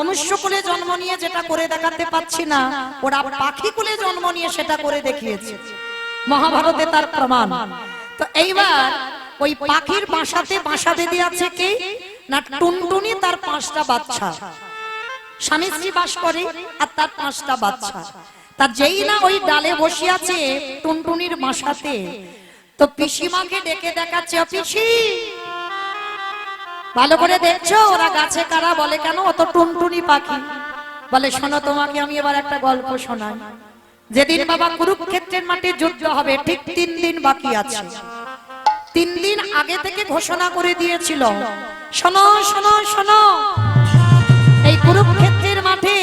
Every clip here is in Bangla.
মনুষ্য কুলে জন্ম নিয়ে যেটা করে দেখাতে পাচ্ছি না, ওরা পাখি কুলে জন্ম নিয়ে সেটা করে দেখিয়েছে। মহাভারতে তার প্রমাণ। তো এইবার ওই পাখির বাসাতে বাসা বেঁধে আছে কে না, টুনটুনি তার 5টা বাচ্চা, স্বামী স্ত্রী বাস করে আর তার 5টা বাচ্চা। তা যেই না ওই ডালে বসে আছে টুনটুনির বাসাতে, তো পিসিমাকে ডেকে দেখাচ্ছে, পিসি ভালো করে দেখছো ওরা গাছে কারা? বলে কেন? ও তো টুনটুনি পাখি। বলে শোনো, তোমাকে আমি এবার একটা গল্প শোনাই। যেদিন বাবা কুরুক্ষেত্রের মাঠে যুদ্ধ হবে ঠিক 3 দিন বাকি আছে। 3 দিন আগে থেকে ঘোষণা করে দিয়েছিল, শোনো শোনো শোনো, এই কুরুক্ষেত্রের মাঠে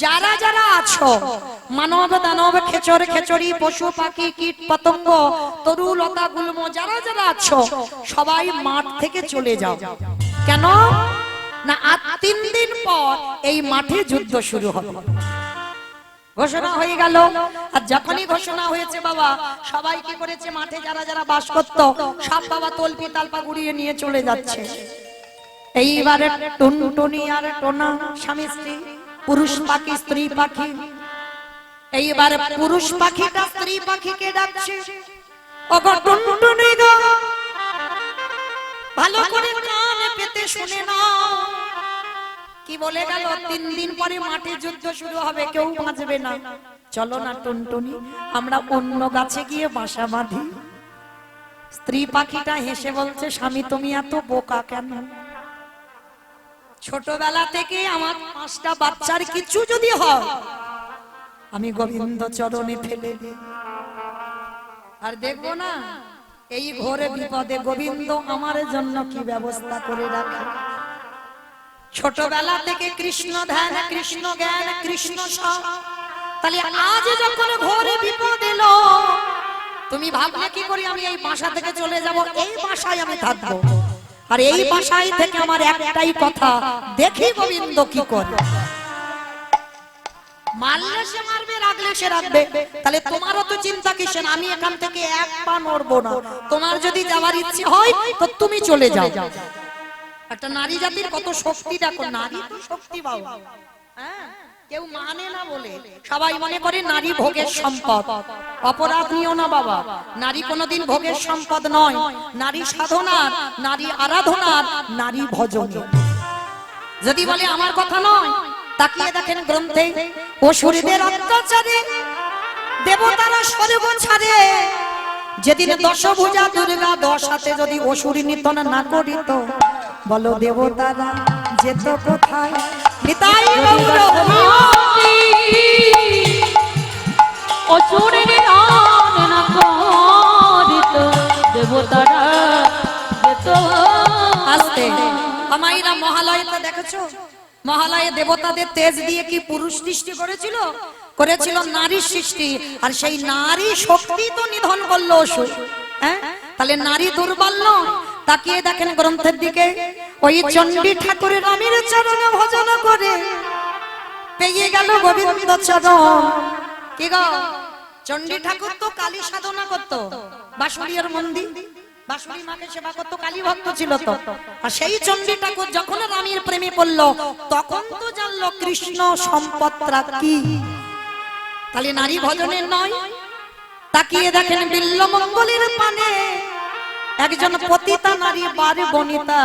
যারা যারা আছো, মানব দানব খেচর খেচড়ি পশু পাখি কীট পতঙ্গ তরু লতা গুল্ম যারা যারা আছো সবাই মাঠ থেকে চলে যাও। কেন না, আর 3 দিন পর এই মাঠে যুদ্ধ শুরু হবে। ঘোষণা হয়ে গেল। আর যখনই ঘোষণা হয়েছে বাবা, সবাই কি করেছে, মাঠে যারা যারা বাস করত সব বাবা তলপি তালপা গুড়িয়ে নিয়ে চলে যাচ্ছে। এইবারে টুনটুনি আর টোনা স্বামী স্ত্রী, পুরুষ পাখি স্ত্রী পাখি। এইবার পুরুষ পাখিটা স্ত্রী পাখিকে ডাকছে, ওগো টুনটুনি গো, ভালো করে কান পেতে শুনে নাও। কি বলে গেল? 3 দিন পরে মাঠে যুদ্ধ শুরু হবে, কেউ বাঁচবে না। চলো না টুনটুনি, আমরা অন্য গাছে গিয়ে বাসা বাঁধি। স্ত্রী পাখিটা হেসে বলছে, স্বামী তুমি এত বোকা কেন? ছোটবেলা থেকে আমার 5টা বাচ্চার কিছু যদি হয় আমি গোবিন্দ চরণে ফেলে দিই, আর দেখবো না এই ঘোরে বিপদে গোবিন্দ আমার জন্য কি ব্যবস্থা করে রাখে। ছোটবেলা থেকে কৃষ্ণ ধ্যান, কৃষ্ণ জ্ঞান, কৃষ্ণ সব। তাহলে আজ যখন ঘোরে বিপদ এলো, তুমি ভাবলে কি করি আমি এই বাসা থেকে চলে যাব? এই বাসায় আমি থাকবো, আর এই বাসায় থেকে আমার একটাই কথা, দেখি গোবিন্দ কি করে। মারলে সে মারবে, রাখলে সে রাখবে। তাহলে তোমারও তো চিন্তা কিসের? আমি এখান থেকে এক পা নড়বো না। তোমার যদি যাওয়ার ইচ্ছে হয় তো তুমি চলে যাও। একটা নারী জাতির কত শক্তি দেখো, নারী তো শক্তি বাবা। হ্যাঁ, কেউ মানে না বলে সবাই মনে করে নারী ভোগের সম্পদ। অপরাধ নিও না বাবা, নারী কোনোদিন ভোগের সম্পদ নয়। নারী সাধনার, নারী আরাধনার, নারী ভজনের। যদি বলে আমার কথা নয়, তাকিয়ে দেখেন গ্রন্থে, অসুরীদের অত্যাচারে দেবতারা স্বর্গ ছাড়ে। যেদিন দশভুজা দুর্গা 10 হাতে যদি অসুরী নিধন না করিত, বলো দেবতারা যেত কোথায়? নিতাই গৌর হরি, অসুরী নিধন না করিত, দেবতারা যেত। আস্তে আমাইরা মহালয়াতে দেখেছো, মহালয়ে দেবতাদের তেজ দিয়ে কি পুরুষ সৃষ্টি করেছিল? করেছিল নারী সৃষ্টি। আর সেই নারী শক্তি তো নিধন করলো অসুর। হ্যাঁ, তাহলে নারী দুর্বল নয়। তাকিয়ে দেখেন গ্রন্থের দিকে, ওই চণ্ডী ঠাকুরের রামের চরণ ভজন করে পেয়ে গেল গোবিন্দ চরণ। কি গো, চণ্ডী ঠাকুর তো কালী সাধনা করত, বাঁশুড়িয়ার মন্দির বাঁশুড়ি মাকে সেবা করতো, কালী ভক্ত ছিল তো। আর সেই চণ্ডী ঠাকুর যখন রামের প্রেমে পড়লো, তখন তো জানলো কৃষ্ণ সম্পদটা কি। তাহলে নারী ভজনের নয়। তাকিয়ে দেখেন বিল্লমঙ্গলের পানে একজন পতিতা নারী বারে বনিতা,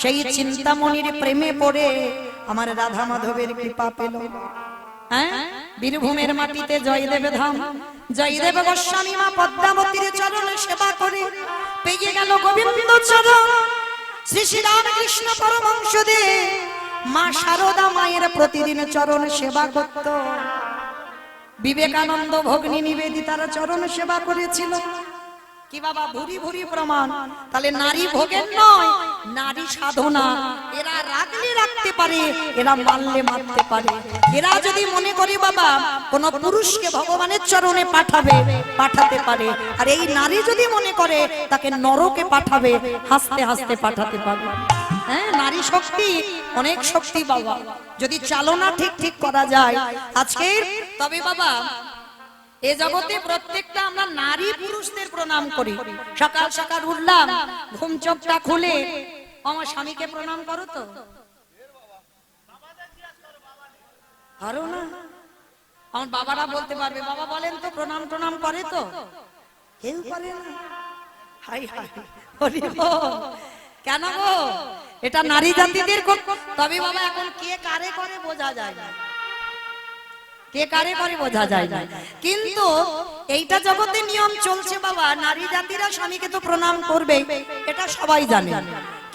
সেই চিন্তামণির প্রেমে পড়ে আমার রাধা মাধবের কৃপা পেল। হ্যাঁ, বীরভূমের মাটিতে জয়দেব ধাম, জয়দেব গোস্বামী মা পদ্মাবতীর চরণে সেবা করে পেয়ে গেল গোবিন্দ চরণ। শ্রী শ্রী রামকৃষ্ণ পরমহংসদেব মা শারদা মায়ের প্রতিদিন চরণ সেবা করত। বিবেকানন্দ ভগ্নী নিবেদিতার চরণ সেবা করেছিল। কি বাবা, ভুরি ভুরি প্রমাণ। তাহলে নারী ভোগের নয়, নারী সাধনা। এরা রাখলে রাখতে পারে, এরা মারলে মারতে পারে। এরা যদি মনে করে বাবা কোন পুরুষকে ভগবানের চরণে পাঠাবে, পাঠাতে পারে। আর এই নারী যদি মনে করে তাকে নরকে পাঠাবে, হাসতে হাসতে পাঠাতে পারবে। হ্যাঁ, নারী শক্তি অনেক শক্তি বাবা, যদি চালনা ঠিক ঠিক করা যায়। আজকে তবে বাবা এ জগতে প্রত্যেকটা আমরা নারী পুরুষদের প্রণাম করি। সকাল সকাল উঠলাম, ঘুম চোখটা খুলে আমার স্বামীকে প্রণাম করো তো। আরো না, আমার বাবারা বলতে পারবে। বাবা বলেন তো, প্রণাম টনাম করে তো? কেউ করে না। হাই হাই, হরি বল। কেন গো? এটা নারী জাতিদের তবে বাবা এখন কে কারে করে বোঝা যায় না, কে কারে করে বোঝা যায় না। কিন্তু এইটা জগতে নিয়ম চলছে বাবা, নারী জাতিরা স্বামীকে তো প্রণাম করবে, এটা সবাই জানে।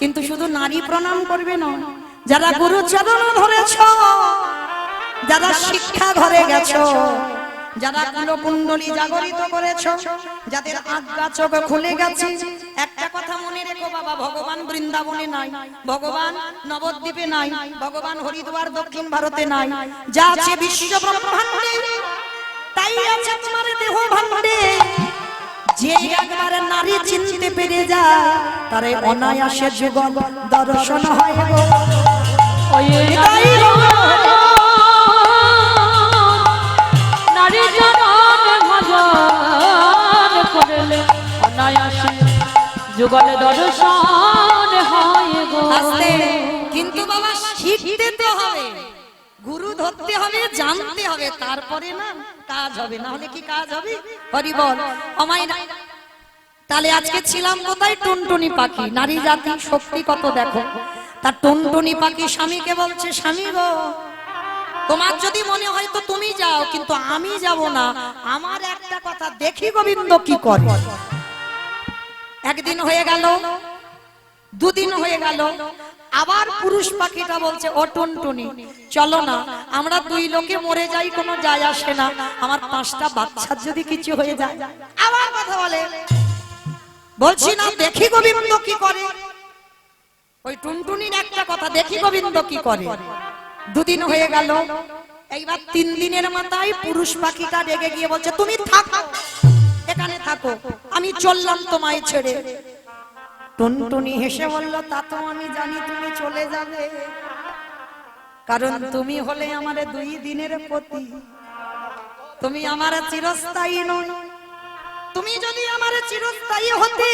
কিন্তু শুধু নারী প্রণাম করবে না, যারা গুরুচরণ ধরেছ, যারা শিক্ষা ঘরে গেছো, যারা কুলকুণ্ডলী জাগরিত করেছো, যাদের আজ্ঞা চোখ খুলে গেছে, একটা কথা মনে রেখো বাবা, ভগবান বৃন্দাবনে নাই, ভগবান নবদ্বীপে নাই, ভগবান হরিদ্বার দক্ষিণ ভারতে নাই, যা আছে বিশ্ব ব্রহ্মাণ্ডে তাই আছে তোমার দেহ ভাণ্ডে। যে একবার নারী চিনতে পেরে যায়, তারে অনায়াসে যুগল দর্শন হয় গো। ওই নারী জনন ভজন করলে অনায়াসে যুগল দর্শন হয় গো। আস্তে, কিন্তু বাবা শিখতে তো হবে, গুরু ধরতে হবে, জানতে হবে, তারপরে না কাজ হবে। না হলে কি কাজ হবে? হরি বল। আমায় না তাহলে আজকে ছিলাম কোথায়? টুনটুনি পাখি। নারী জাতি শক্তি কত দেখো। তার টুনটুনি পাখি স্বামীকে বলছে, স্বামী গো, তোমার যদি মনে হয় তো তুমি যাও, কিন্তু আমি যাব না। আমার একটা কথা, দেখি গোবিন্দ কি করে। একদিন হয়ে গেল, দুদিন হয়ে গেল, আবার পুরুষ পাখিটা বলছে, ও টুনটুনি চলো না, আমরা দুই লোকে মরে যাই, কোনো যায় আসে না, আমার 5টা বাচ্চার যদি কিছু হয়ে যায়। আবার কথা বলে, বলছি না দেখি গোবিন্দ কি করে। ওই টুনটুনির একটা কথা, দেখি গোবিন্দ কি করে। দুদিন হয়ে গেল, এইবার 3 দিনের মাথায় পুরুষ পাখিটা রেগে গিয়ে বলছে, তুমি থাকো, এখানে থাকো, আমি চললাম তোমায় ছেড়ে। টুনটুনি হেসে বলল, তা তো আমি জানি তুমি চলে যাবে, কারণ তুমি হলে আমার 2 দিনের পতি, তুমি আমার চিরস্থায়ী নও। তুমি যদি আমার চিরস্থায়ী হতে,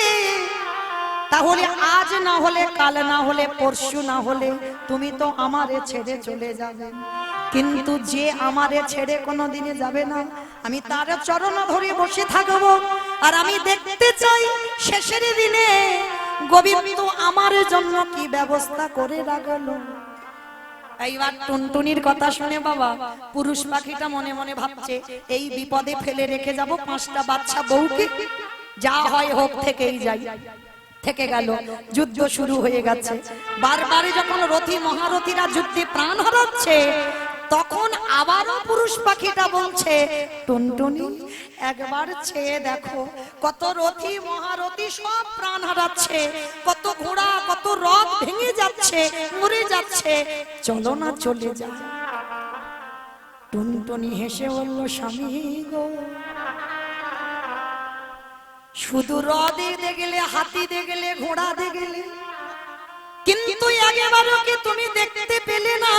তাহলে আজ না হলে কাল, না হলে পরশু, না হলে তুমি তো আমারে ছেড়ে চলে যাবে। কিন্তু যে আমারে ছেড়ে কোনোদিনে যাবে না, আমি তার চরণ ধরে বসে থাকবো। আর আমি দেখতে চাই শেষের দিনে গোবিন্দ আমার জন্য কি ব্যবস্থা করে রাখলো। এইবার টুনটুনির কথা শুনে বাবা, পুরুষ পাখিটা মনে মনে ভাবছে, এই বিপদে ফেলে রেখে যাব 5টা বাচ্চা বউকে, যা হয় হোক, থেকেই যাই। থেকে গেল, যুদ্ধ শুরু হয়ে গেছে। বারবারে যখন রথী মহারথীরা যুদ্ধে প্রাণ হারাচ্ছে, তখন আবারও পুরুষ পাখিটা বলছে, টুনটুনি একবার চেয়ে দেখো, কত রথী মহারথী সব প্রাণ হারাচ্ছে, কত ঘোড়া কত রথ ভেঙে যাচ্ছে, মরে যাচ্ছে, চলো না চলে যা। টুনটুনি হেসে বলল, স্বামী গো, শুধু রথ দেখতে গেলে, হাতি দেখতে গেলে, ঘোড়া দেখতে গেলে, কিন্তু একেবারে কি তুমি দেখতে পেলে না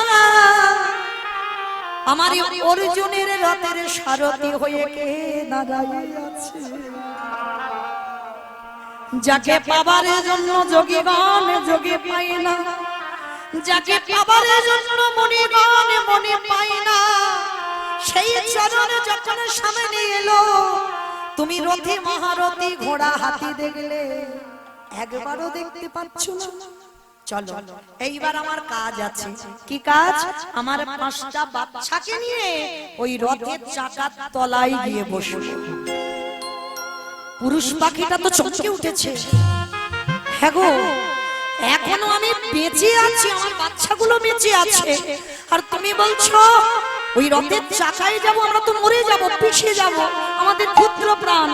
আমার অর্জুনের রথের সারথি হয়ে কে দাঁড়ায় আছে, যাকে পাবার জন্য যোগীগণ যোগে পায় না, যাকে পাবার জন্য মণিগণ মনে পায় না, সেই চরণ যখন সামনে এলো, তুমি রথী মহারথী ঘোড়া হাতি দেখলে, একবারও দেখতে পাচ্ছ না। চলো এইবার আমার কাজ আছে। কি কাজ? আমার 5টা বাচ্চাকে নিয়ে ওই রথের চাকার তলায় গিয়ে বসবো। পুরুষ পাখিটা তো চমকে উঠেছে, হ্যাঁ গো, এখনো আমি বেঁচে আছি, আমার বাচ্চাগুলো বেঁচে আছে, আর তুমি বলছো ওই রথের চাকায় যাব, আমরা তো মরে যাব, পিছিয়ে যাব, আমাদের পুত্র প্রাণ।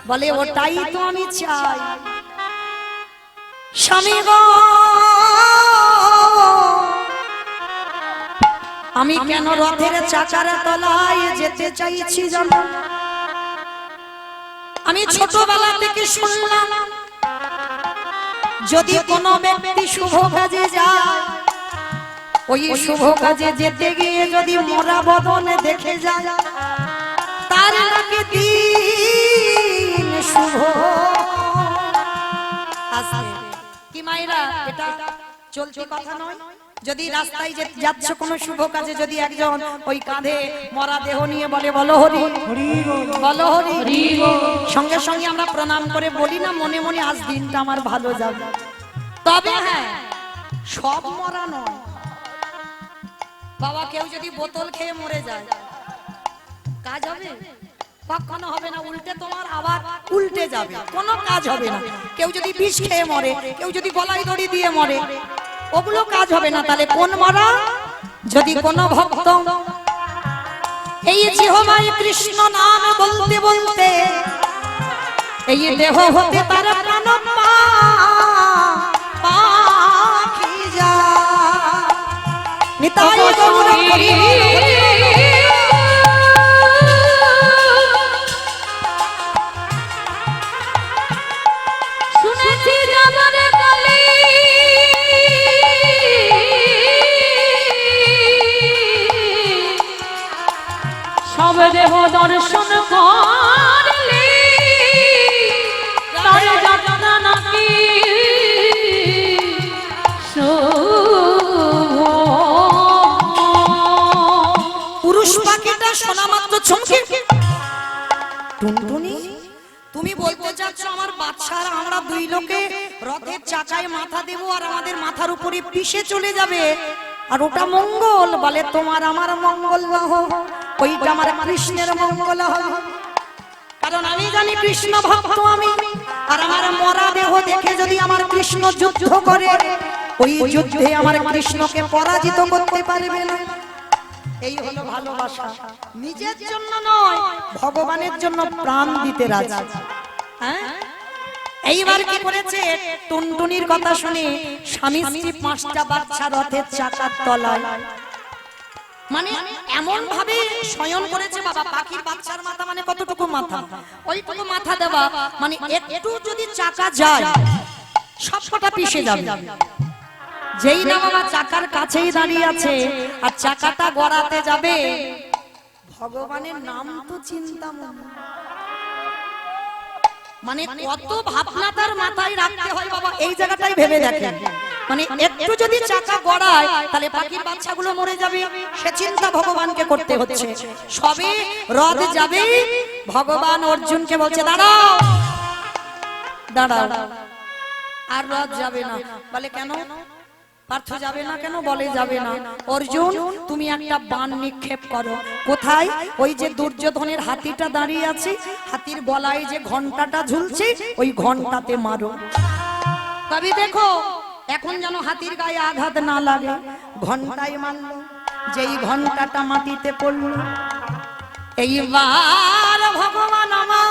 বলে, ওটাই তো আমি চাই স্বামী গো। আমি কেন রথের চাকার তলায় যেতে চাইছি জানো? আমি ছোটবেলা থেকে শুনলাম, যদি কোনো ব্যক্তি শুভ কাজে যায়, ওই শুভ কাজে যেতে গিয়ে যদি মরা বদনে দেখে যায়, তার নাকি দিন শুভ। কি মাইরা, এটা চলতি কথা নয়, যদি রাস্তায় যাচ্ছ কোনো শুভ কাজে, যদি একজন ওই কাঁধে মরা দেহ নিয়ে বলে বলো হরি বলো হরি, সঙ্গে সঙ্গে আমরা প্রণাম করে বলি না মনে মনে আজ দিনটা আমার ভালো যাবে। তবে হ্যাঁ, সব মরা নয় বাবা। কেউ যদি বোতল খেয়ে মরে যায় কাজ হবে? কখনো হবে না, উল্টে তোমার আবার উল্টে যাবে, কোনো কাজ হবে না। কেউ যদি বিষ খেয়ে মরে, কেউ যদি গলায় দড়ি দিয়ে মরে, ওগুলো কাজ হবে না। তাহলে কোন মরা? যদি কোন ভক্ত এই জিহ্বায় কৃষ্ণ নাম বলতে বলতে এই দেহ হতে তার প্রাণ পাখি যায়। নিতাই গৌর হরি শুনেছি যাবার কালে সব দেহ দর্শন করলে তার যাত্রা নাকি পুরুষ পাখিটা শোনা মাত্র চমকে, টুনটুনি তুমি বলতে চাচ্ছ আমার বাচ্চারা আমরা দুই লোকে রথের চাকায় মাথা দেব আর আমাদের মাথার উপরে পিষে চলে যাবে, আর ওটা মঙ্গল? বলে তোমার আমার মঙ্গল না হোক, ওইটা আমার কৃষ্ণের মঙ্গল হবে। কারণ আমি জানি কৃষ্ণ ভক্ত আমি, আর আমার মরা দেহ দেখে যদি আমার কৃষ্ণ যুদ্ধ করে, ওই যুদ্ধে আমার কৃষ্ণকে পরাজিত করতে পারবে না। এই হলো ভালোবাসা, নিজের জন্য নয় ভগবানের জন্য প্রাণ দিতে রাজি। হ্যাঁ, এইবার কি করেছে? টুনটুনির কথা শুনে স্বামী স্ত্রী 5টা বাচ্চা রথের চাকার তলায়, মানে এমন ভাবে শয়ন করেছে বাবা। পাখির বাচ্চার মাথা মানে কতটুকু মাথা, ওইটুকু মাথা দেওয়া, মানে একটু যদি চাকা যায় সবকটা পিষে যাবে। যেই না বাবা চাকার কাছেই দাঁড়িয়ে আছে আর চাকাটা গড়াতে যাবে, ভগবানের নাম তো চিন্তা মনে, মানে কত ভাবনা তার মাথায় রাখতে হয় বাবা। এই জায়গাটাই ভেবে দেখেন, মানে একটু যদি চাকা গড়ায় তাহলে পাখির বাচ্চাগুলো মরে যাবে, সে চিন্তা ভগবানকে করতে হচ্ছে। সবে রথ যাবে, ভগবান অর্জুনকে বলছে দাঁড়াও দাঁড়াও, আর রথ যাবে না। বলে কেন? পার্থ যাবে না কেন? বলে যাবে না। অর্জুন তুমি একটা বাণ নিক্ষেপ করো। কোথায়? ওই যে দুর্যোধনের হাতিটা দাঁড়িয়ে আছে, হাতির গলায় যে ঘন্টাটা ঝুলছে, ওই ঘন্টাতে মারো। তবে দেখো এখন যেন হাতির গায়ে আঘাত না লাগে। ঘন্টায় মারলো, যেই ঘন্টাটা মাটিতে পড়লো, এইবার ভগবান আমার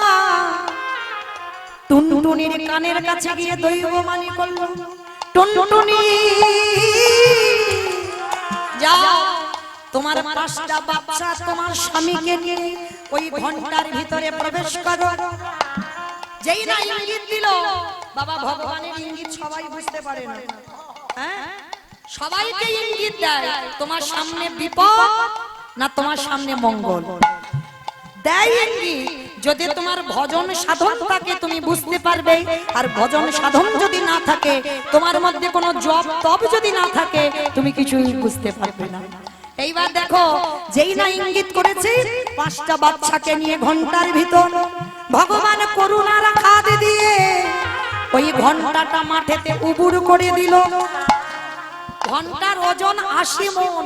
টুনটুনির কানের কাছে গিয়ে দৈববাণী করলো, টুনটুনি যাও তোমার 5টা বাচ্চা তোমার স্বামীকে নিয়ে ওই ঘন্টার ভিতরে প্রবেশ করো। যেই না ইঙ্গিত দিল বাবা, ভগবানের ইঙ্গিত সবাই বুঝতে পারে না। হ্যাঁ, সবাইকে ইঙ্গিত দেয় তোমার সামনে বিপদ না তোমার সামনে মঙ্গল। দেয় ইঙ্গিত, যদি তোমার ভজন সাধন থাকে তুমি বুঝতে পারবে, আর ভজন সাধন যদি না থাকে, তোমার মধ্যে কোনো জপ তপ যদি না থাকে, তুমি কিছুই বুঝতে পারবে না। এইবার দেখো যেই না ইঙ্গিত করেছে 5টা বাচ্চাকে নিয়ে ঘন্টার ভিতর, ভগবান করুণার হাত দিয়ে ওই ঘন্টাটা মাঠেতে উবুড় করে দিল। ঘন্টার ওজন 80 মণ।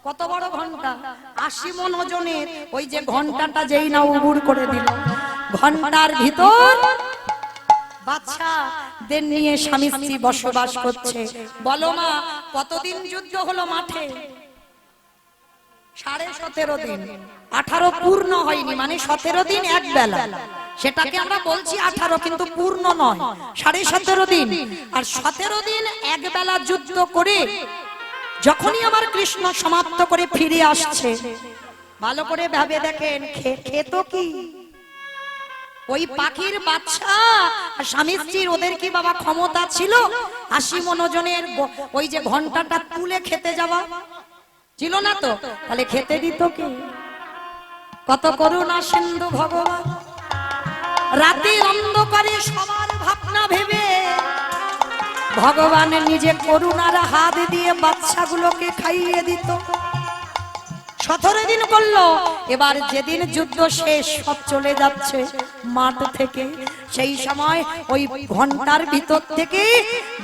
কত বড় ঘন্টা? 80 মণ ওজনের ওই যে ঘন্টাটা যেই না উবুড় করে দিল, ঘন্টার ভিতর বাচ্চাদের নিয়ে স্বামী স্ত্রী বসবাস করছে। বলো মা, কতদিন যুদ্ধ হলো মাঠে? 17.5 দিন। 18 পূর্ণ হয়নি, মানে 17 দিন এক বেলা। সেটাকে আমরা বলছি 18, কিন্তু পূর্ণ নয়, 17.5 দিন। আর 17 দিন এক বেলা যুদ্ধ করে যখনই আমার কৃষ্ণ সমাপ্ত করে ফিরে আসছে, ভালো করে ভাবে দেখেন খেতো কি? ওই পাখির বাচ্চা স্বামী স্ত্রীর ওদের কি বাবা ক্ষমতা ছিল 80 মণ ওজনের ওই যে ঘন্টাটা তুলে খেতে যাওয়া? ছিল না তো। তাহলে খেতে দিত কি? কত করুণা সিন্ধু ভগবান। রাতে অন্ধকারে সবার ভাবনা ভেবে ভগবান নিজে করুণার হাত দিয়ে বাচ্চাগুলোকে খাইয়ে দিত। 17 দিন করলো। এবার যেদিন যুদ্ধ শেষ, সব চলে যাচ্ছে মাঠ থেকে, সেই সময় ওই ঘন্টার ভিতর থেকে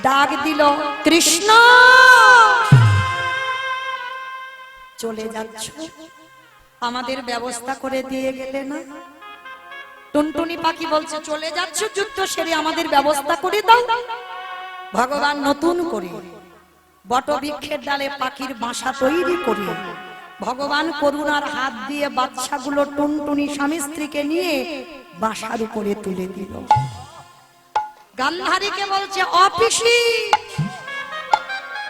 ডাক দিল, কৃষ্ণ চলে যাচ্ছ, আমাদের ব্যবস্থা করে দিয়ে গেলে না? টুনটুনি পাখি বলছে, চলে যাচ্ছ যুদ্ধ সেরে, আমাদের ব্যবস্থা করে দাও। ভগবান নতুন করে বটবৃক্ষের ডালে পাখির বাসা তৈরি করে ভগবান করুণার হাত দিয়ে বাচ্চাগুলো টুনটুনি স্বামী স্ত্রীকে নিয়ে বাসার উপরে তুলে দিল। গান্ধারীকে বলছে, অপিসি,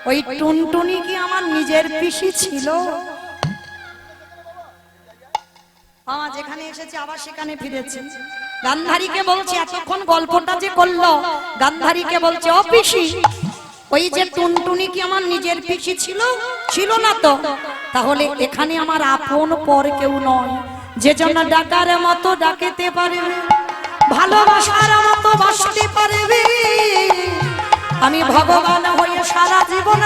ওই টুনটুনি কি আমার নিজের পিসি ছিল? আমার যেখানে এসেছে আবার সেখানে ফিরেছে। গান্ধারীকে বলছে, এতক্ষণ গল্পটা যে করলো, গান্ধারীকে বলছে, অপিসি, ওই যে টুনটুনি কি আমার নিজের পিসি ছিল? ছিল না তো। তাহলে এখানে আমার আপন পর কেউ নয়, যে জন্য ডাকার মতো ডাকেতে পারবে, ভালোবাসার মতো বাসতে পারবে। আমি ভগবান হয়ে সারা জীবন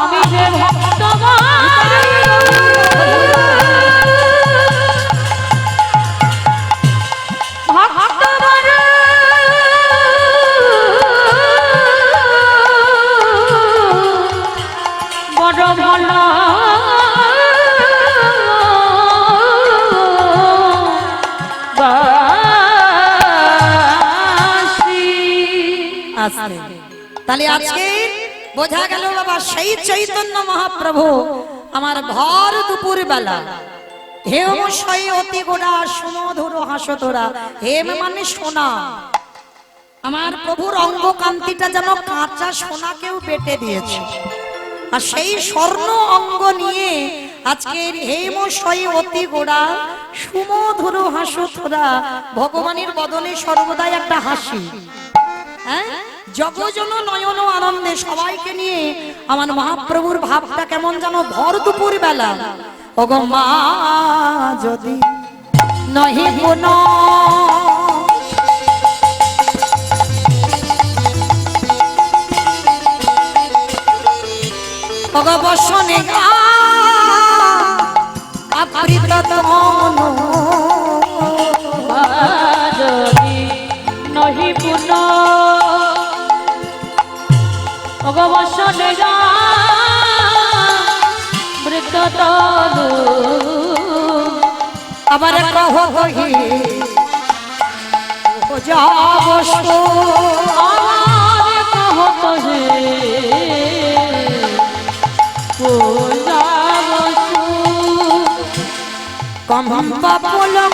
আমি যে ভক্তবান বড় ভালো আসলে তাহলে আজকে বোঝা গেল বাবা, সেই চৈতন্য মহাপ্রভু আমার ভর দুপুর বেলা হেমশয় অতি গোড়া সুমধুর হাসতোরা, হেম মানে সোনা, আমার প্রভুর অঙ্গ কান্তিটা যেন কাঁচা সোনাকেও বেটে দিয়েছে। আর সেই স্বর্ণ অঙ্গ নিয়ে আজকের হেমশয় অতি গোড়া সুমধুর হাসতোরা, ভগবানের বদলে সর্বদাই একটা হাসি। হ্যাঁ, জগজন নয়ন আনন্দে সবাইকে নিয়ে আমার মহাপ্রভুর ভাবটা কেমন যেন ভর দুপুর বেলা। ওগো মা যদি নহি কোন ওগো বসনে আপৃত তন যদি নহি পুন অবসনে যা মৃত তনু আবার কহ কহি যাবস আমার কহত হে পূজাবসু কম্পা পলক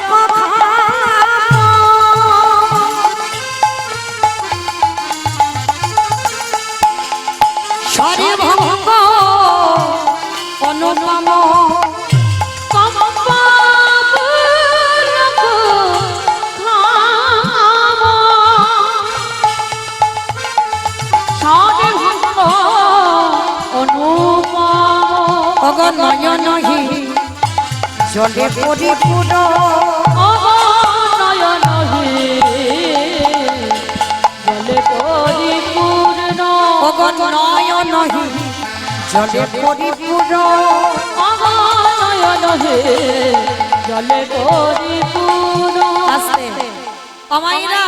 সরে ভঙ্গ অনুপম কম্পা পলক ধাম সরে ভঙ্গ অনুপম অগ নয়নহি জলে পরিপূর্ণ নয়ন হে জলে পরিপূর্ণ অগ নয়নহি জলে পরিপূর্ণ নয়ন হে জলে পরিপূর্ণ। আস্তে আমাইরা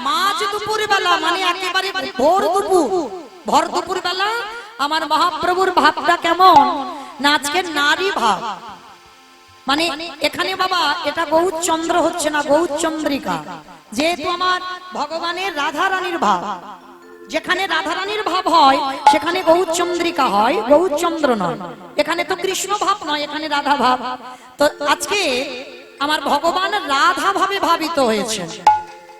মাঝ দুপুর বেলা মানে একেবারে ভোর দুপুর, ভর দুপুর বেলা আমার মহাপ্রভুর ভাবটা কেমন না, আজকে নারী ভাব। মানে এখানে বাবা এটা গৌরচন্দ্র হচ্ছে না, গৌরচন্দ্রিকা। যেহেতু আমার ভগবানের রাধা রানীর ভাব, যেখানে রাধা রানীর ভাব হয় সেখানে গৌরচন্দ্রিকা হয়, গৌরচন্দ্র নয়। এখানে তো কৃষ্ণ ভাব নয়, এখানে রাধা ভাব। তো আজকে আমার ভগবান রাধা ভাবে ভাবিত হয়েছে।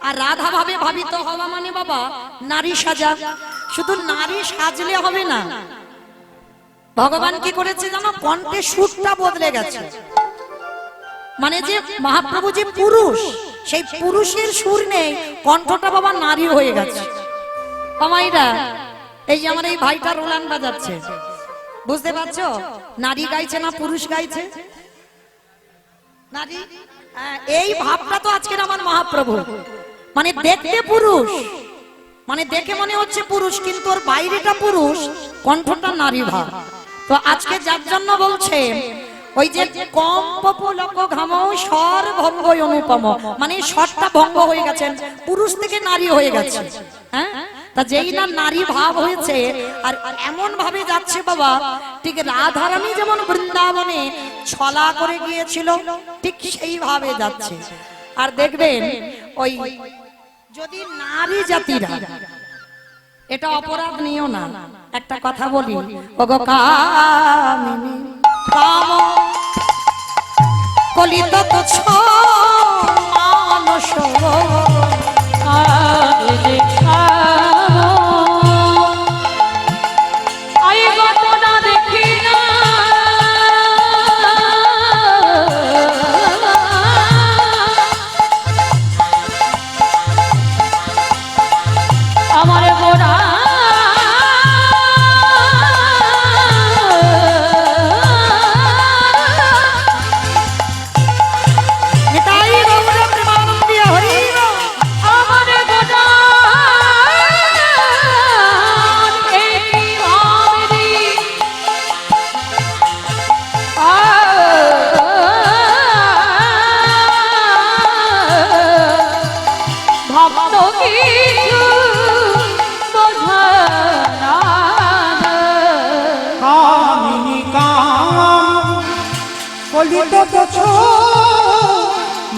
আর রাধা ভাবে ভাবিত হওয়া মানে বাবা নারী সাজা। শুধু নারী সাজলে হবে না, ভগবান কি করেছে জানো, কণ্ঠে সুরটা বদলে গেছে। মানে যে মহাপ্রভু যে পুরুষ, সেই পুরুষের সুর নেই, কণ্ঠটা বাবা নারী হয়ে গেছে। আমাইরা এই যে আমার এই ভাইটা রোলান বাজাচ্ছে, বুঝতে পারছো নারী গাইছে না পুরুষ গাইছে? নারী। এই ভাবটা তো আজকের আমার মহাপ্রভু, মানে দেখতে পুরুষ, মানে দেখে মনে হচ্ছে পুরুষ কিন্তু ওর বাইরেটা পুরুষ, কণ্ঠটা নারী ভাব। তো আজকে যার জন্য বলছে ওই যে কম পপুলক ঘাম স্বর ভঙ্গ অনুপম, মানে স্বরটা ভঙ্গ হয়ে গেছেন, পুরুষ থেকে নারী হয়ে গেছে। হ্যাঁ, তা যেই না নারী ভাব হয়েছে আর এমন ভাবে যাচ্ছে বাবা, ঠিক রাধারানী যেমন বৃন্দাবনে ছলা করে গিয়েছিল ঠিক সেইভাবে যাচ্ছে। আর দেখবেন ওই যদি নারী জাতিরা, এটা অপরাধ নিও না, একটা কথা বলি, ওগো কামিনী কাম কলিত তুচ্ছ মানস,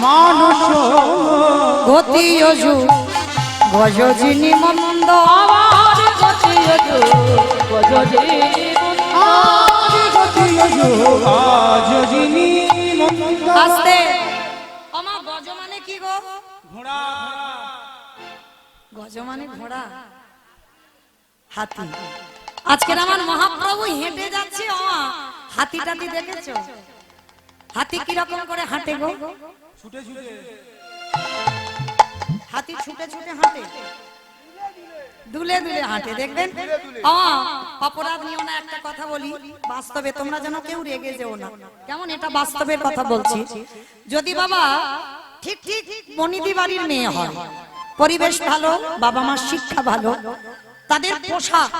মানুষ গতি অজু গজজিনী মন্দ, আস্তে আমার গজ মানে কি গো? ঘোড়া। গজ মানে ঘোড়া, হাতি। আজকের আমার মহাপ্রভু হেঁটে যাচ্ছে, হাতি টাতি দেখেছো? হাতি কিরকম করে হাঁটে গো? ছুটে ছুটে। হাতি ছুটে ছুটে হাঁটে, দুলে দুলে হাঁটে, দেখবেন। অপরাধ নিও না, একটা কথা বলি, বাস্তবে তোমরা যেন কেউ রেগে যেও না, কেমন, এটা বাস্তবের কথা বলছি। যদি বাবা ঠিক ঠিক বনিদি বাড়ির মেয়ে হয়, পরিবেশ ভালো, বাবা মার শিক্ষা ভালো, তাদের পোশাক,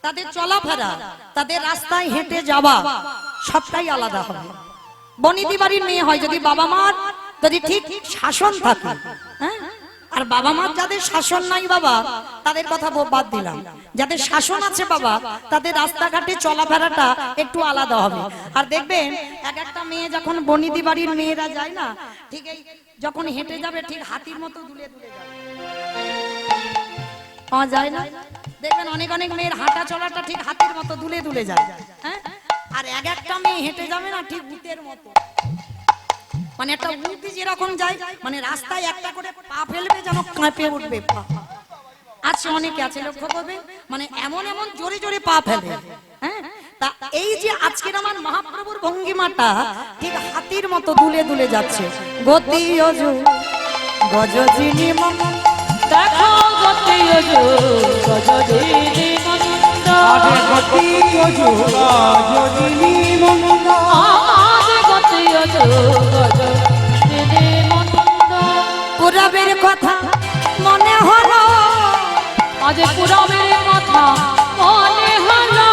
তাদের চলাফেরা, তাদের রাস্তায় হেঁটে যাওয়া সবটাই আলাদা হবে। বনিদি বাড়ির মেয়ে হয় যদি বাবা মার যদি ঠিক শাসন থাকে, হ্যাঁ, আর বাবা মার যাদের শাসন নাই বাবা, তাদের কথা বাদ দিলাম, যাদের শাসন আছে বাবা, তাদের রাস্তাঘাটে চলাফেরাটা একটু আলাদা হবে। আর দেখবেন এক একটা মেয়ে যখন বনিদি বাড়ির মেয়েরা যায় না, ঠিক এই যখন হেঁটে যাবে ঠিক হাতির মতো দুলে দুলে যাবে, পাওয়া যায় না? দেখবেন অনেক অনেক মেয়ের হাঁটা চলাটা ঠিক হাতির মতো দুলে দুলে যায়, হ্যাঁ। আর এক একটা মেয়ে হেঁটে যাবে না ঠিক উটের মতো, মানে একটা উট যেরকম যায়, মানে রাস্তায় একটা করে পা ফেলবে যেন কাঁপে উঠবে পা। আছে অনেকে আছে, লক্ষ্য করবে, মানে এমন এমন জোরে জোরে পা ফেলে, হ্যাঁ। তা এই যে আজকের আমার মহাপ্রভুর ভঙ্গিমাটা ঠিক হাতির মতো দুলে দুলে যাচ্ছে। গতি অজু গজজিনী মন্দ, দেখো গতি অজু গজজিনী মন্দ, গতি অজু গজজিনী মন্দ, গতি অজু গজজিনী মন্দ। পুরবের কথা মনে হলো, আজ পুরবের কথা মনে হলো,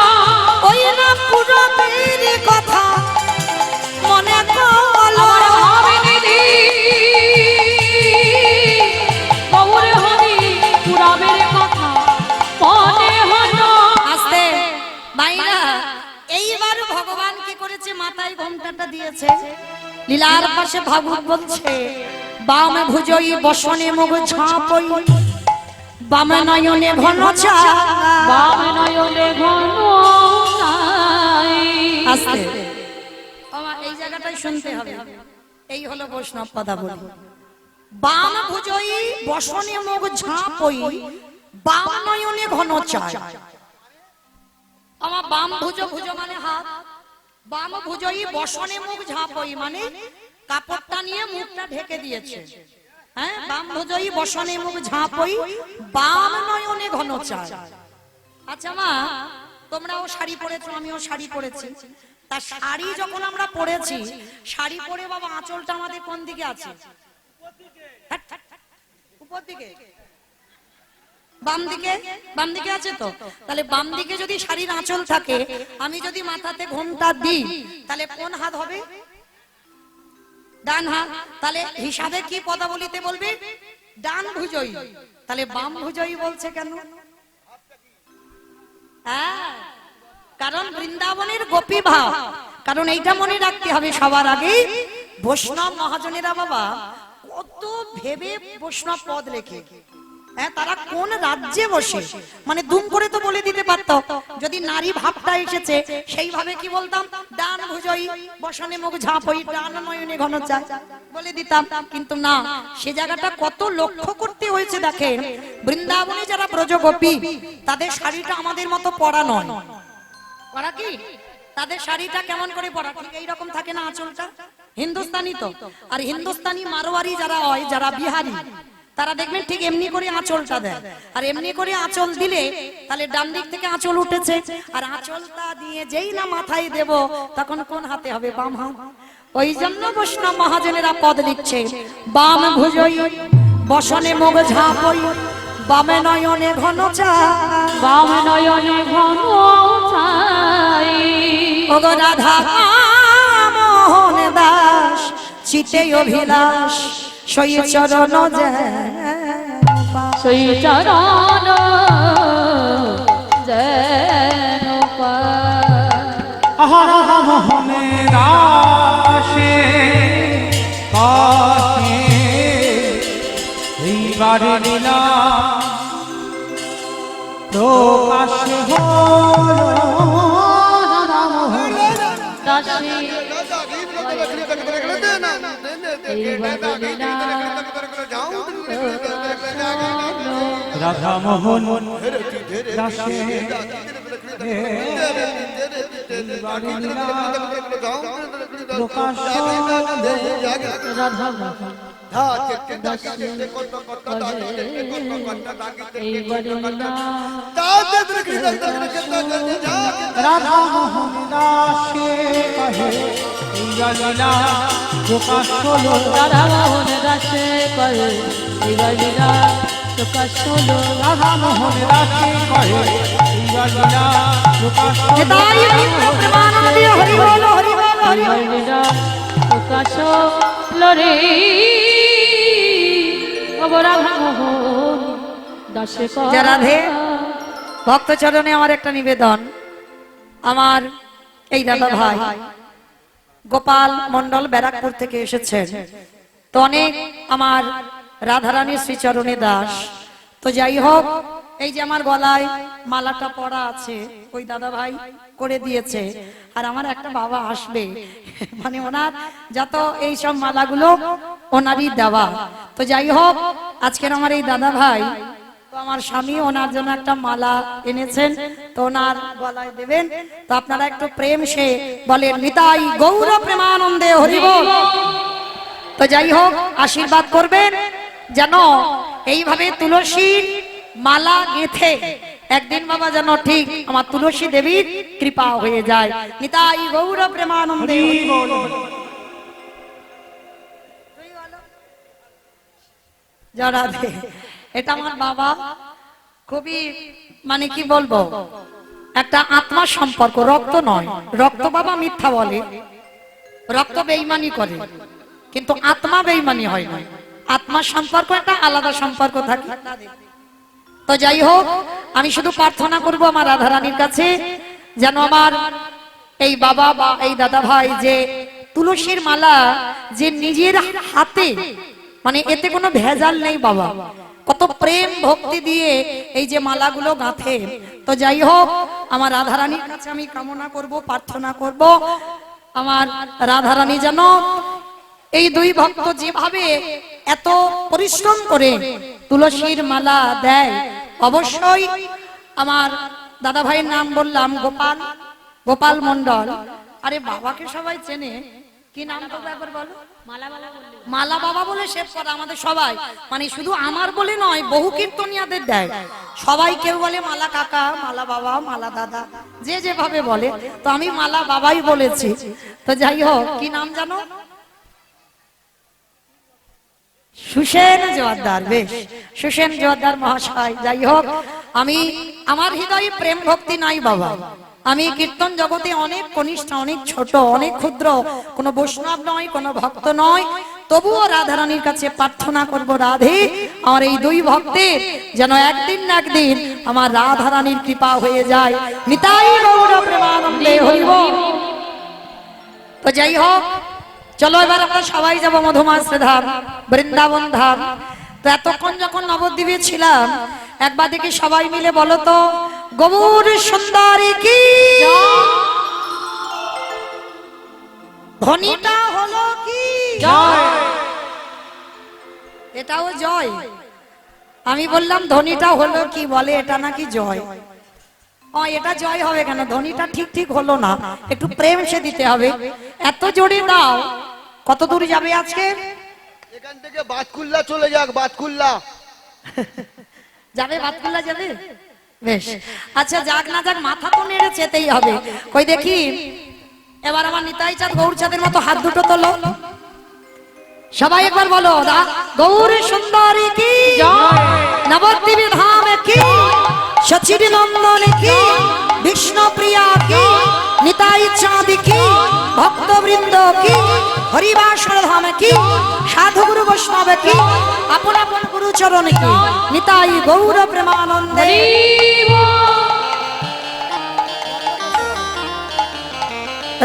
ওই না পুরবের কথা মনে হলো, হবে দিদি গৌর হরি পুরবের কথা মনে হলো। আস্তে ভাইরা, এইবার ভগবান কি করেছে, মাথায় ঘোমটাটা দিয়েছে, লীলার পাশে ভাগবত বলছে, বামে ভুজই বসনে মুখ ঝাঁপই, বামে নয়নে ঘন চা, বাম নয়নে ঘন নাই। আস্তে এই জায়গাটাই শুনতে হবে, এই হলো বৈষ্ণব পদাবলী। বাম ভুজই বসনে মুখ ঝাঁপই, বাম নয়নে ঘন চায়। আমার বাম ভুজ, ভুজ মানে হাত, বাম ভুজই বসনে মুখ ঝাঁপই মানে কাপড়টা নিয়ে মুখটা ঢেকে দিয়েছে, হ্যাঁ। বাম ভুজই বসনে মুখ ঝাঁপই, বাম নয়নে ঘন চায়। আচ্ছা মা, তোমরাও শাড়ি পরেছো, আমিও শাড়ি পরেছি, তা শাড়ি যখন আমরা পরেছি, শাড়ি পরে বাবা আঁচলটা আমাদের কোন দিকে আছে? উপর কোদিকে? বাম দিকে, বাম দিকে আছে তো। তাহলে বাম দিকে যদি শাড়ির আঁচল থাকে, আমি যদি মাথাতে ঘোমটা দিই, তাহলে কোন হাত হবে? ডান হাত। তাহলে হিসাবে কি পদাবলিতে বলবি? ডান ভুজই। তাহলে বাম ভুজই বলছে কেন? হ্যাঁ, কারণ বৃন্দাবনের গোপী ভাব। কারণ এইটা মনে রাখতে হবে সবার আগে, বৈষ্ণব মহাজনেরা বাবা কত ভেবে বৈষ্ণব পদ লেখে। হ্যাঁ, তারা কোন রাজ্যে বসে, মানে দুম করে তো বলে দিতে পারতো। যদি নারী ভাবটা এসেছে সেইভাবে কি বলতাম? ডান ভুজই বসনে মুখ ঝাঁপই, ডান নয়নে ঘন চা বলে দিতাম। কিন্তু না, সে জায়গাটা কত লক্ষ্য করতে হয়েছে দেখেন। বৃন্দাবনে যারা ব্রজগোপী, তাদের শাড়িটা আমাদের মতো পরা নয়। পরা কি? তাদের শাড়িটা কেমন করে পরা? ঠিক এইরকম থাকে না আঁচলটা? হিন্দুস্তানি তো। আর হিন্দুস্তানি মারোয়ারি যারা হয়, যারা বিহারি, তারা দেখবেন ঠিক এমনি করে আঁচলটা দেয়। আর এমনি করে আঁচল দিলে তাহলে ডান দিক থেকে আঁচল উঠেছে, আর আঁচলটা দিয়ে যেই না মাথায় দেব, তখন কোন হাতে হবে? বাম হাত। ওই জন্য বৈষ্ণব মহাজনেরা পদ লিখছে, বাম ভুজই বসনে মুখ ঝাঁপই, বামে নয়নে ঘন চা। বাম নয়নে ঘন ছাই। ওগো রাধা মোহন দাস, চিতে অভিলাষ, সই চরণ যেন পায়। সেই চরণ যেন পায়। মোহনের আশে কাছে এইবারে লীলা প্রকাশ হলো। দাসী রাধা মোহন দাসে এইবারে লীলা প্রকাশ হলো। রাধা রাধা মোহন দাসে কহে এইবার লীলা প্রকাশ হলো। রাধা মোহন দাসে করে এইবার লীলা প্রকাশ হলো। রাধা মোহন দাসে কহে এইবার লীলা প্রকাশ হলো। নিতাই গৌর প্রেমানন্দে হরি বল, হরি বল, হরি বল। এইবার লীলা প্রকাশ হলো রে। ওগো রাধা মোহন দাসে করে। যা রাধে, ভক্ত চরণে আমার একটা নিবেদন। আমার এই দাদা ভাই গোপাল মন্ডল ব্যারাকপুর থেকে এসেছেন, তো অনেক আমার রাধারানীর শ্রীচরণে দাস। তো যাই হোক, এই যে আমার গলায় মালাটা পরা আছে, ওই দাদা ভাই করে দিয়েছে। আর আমার একটা বাবা আসবে, মানে ওনার যত এই সব মালাগুলো ওনারই দেওয়া। তো যাই হোক, আজকের আমার এই দাদা ভাই, তো আমার স্বামী ওনার জন্য একটা মালা এনেছেন, তো ওনার গলায় দেবেন। তো আপনারা একটু প্রেম সে বলেন, নিতাই গৌর প্রেমানন্দে হরি বল। তো যাই হোক, আশীর্বাদ করবেন যেন এইভাবে তুলসীর মালা গেঁথে একদিন বাবা যেন ঠিক আমার তুলসী দেবীর কৃপা হয়ে যায়। নিতাই গৌর প্রেমানন্দে হরি বল। জড়াবে, এটা আমার বাবা, খুবই মানে কি বলবো, একটা আত্মার সম্পর্ক, রক্ত নয়। রক্ত বাবা মিথ্যা বলে, রক্ত বেঈমানি করে, কিন্তু আত্মা বেঈমানি হয় না। আত্মার সম্পর্ক একটা আলাদা সম্পর্ক থাকে। তো যাই হোক, আমি শুধু প্রার্থনা করব আমার রাধারানীর কাছে, যেন আমার এই বাবা বা এই দাদা ভাই যে তুলসীর মালা যে নিজের হাতে, মানে এতে কোনো ভেজাল নেই বাবা, কত প্রেম ভক্তি দিয়ে এই যে মালাগুলো গাঁথে। তো যাই হোক, আমার রাধারানীর কাছে আমি কামনা করব, প্রার্থনা করব, আমার রাধারানী যেন এই দুই ভক্ত যেভাবে এত পরিশ্রম করে তুলসীর মালা দেয়, অবশ্যই আমার দাদা ভাইয়ের নাম বললাম গোপাল, গোপাল মন্ডল। আরে বাবাকে সবাই চেনে, কি নাম তো একবার বলো? মালা বাবা বলে সেভ করা আমাদের সবাই, মানে শুধু আমার বলে নয়, বহু কীর্তনিয়াদের দেয় সবাই। কেউ বলে মালা কাকা, মালা বাবা, মালা দাদা, যে যেভাবে বলে। তো আমি মালা বাবাই বলেছি। তো যাই হোক, কি নাম জানো? সুসেন জোয়ারদার, বেশ, সুসেন জোয়ারদার মহাশয়। যাই হোক, আমি আমার হৃদয়ে প্রেম ভক্তি নাই বাবা। আমি কীর্তন জগতে অনেক কনিষ্ঠ, অনেক ছোট, অনেক ক্ষুদ্র, কোনো বৈষ্ণব নয়, কোনো ভক্ত নয়। তবুও রাধারানীর কাছে প্রার্থনা করব, রাধে আমার এই দুই ভক্তের যেন একদিন না একদিন আমার রাধারানীর কৃপা হয়ে যায়। নিতাই গৌর প্রেমানন্দে হরি বল। তো যাই হোক, চলো এবার আমরা সবাই যাবো মধুমাস ধাম, বৃন্দাবন ধাম। তো এতক্ষণ যখন নবদ্বীপে ছিলাম, একবার দেখি সবাই মিলে বলো তো, গৌর সুন্দরী কি ধ্বনিটা হলো কি জয়। এটাও জয়। আমি বললাম ধ্বনিটা হলো কি, বলে এটা নাকি জয়। ও, এটা জয় হবে কেন? ধ্বনিটা ঠিক ঠিক হলো না, একটু প্রেম সে দিতে হবে। এত জোরে দাও। কত দূর যাবে আজকে? এখান থেকে বাতকুল্লা চলে যাক, বাতকুল্লা যাবে, বাতকুল্লা যাবে, বেশ। আচ্ছা, যাক না যাক, মাথা তো নেড়ে যেতেই হবে। কই দেখি এবার আমার নিতাই চাঁদ গৌর চাঁদের মতো হাত দুটো তোলো। সবাই একবার বলো, গৌর সুন্দরী কি নবদ্বীপ ধাম কি, সচির নন্দন কি, বিষ্ণু প্রিয়া কি, নিতাই চাঁদ কি, ভক্তবৃন্দ কি, হরিবাসর ধাম কি, সাধু গুরু বৈষ্ণব কি, আপন আপন গুরু চরণ কি, নিতাই গৌর প্রেমানন্দে।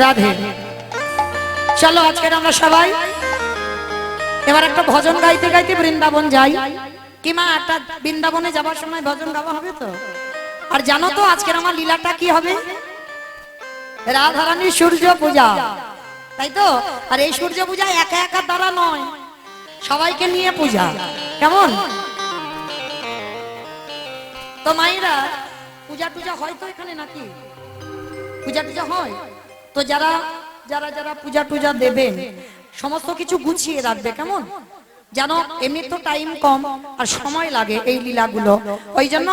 রাধে। চলো আজকের আমরা সবাই এবার একটা ভজন গাইতে গাইতে বৃন্দাবন যাই। কি মা, একটা বৃন্দাবনে যাবার সময় ভজন গাওয়া হবে তো? আর জানো তো আজকের আমার লীলাটা কি হবে? রাধারানীর সূর্য পূজা, তাই তো? আর এই সূর্য পূজা একা একা দ্বারা নয়, সবাইকে নিয়ে পূজা। কেমন? তো মায়েরা, পূজা টুজা হয় তো এখানে নাকি? পূজা টুজা হয় তো? যারা যারা যারা পূজা টুজা দেবেন সমস্ত কিছু গুছিয়ে রাখবে, কেমন? জানো এমনি তো টাইম কম আর সময় লাগে এই লীলাগুলো, ওই জন্য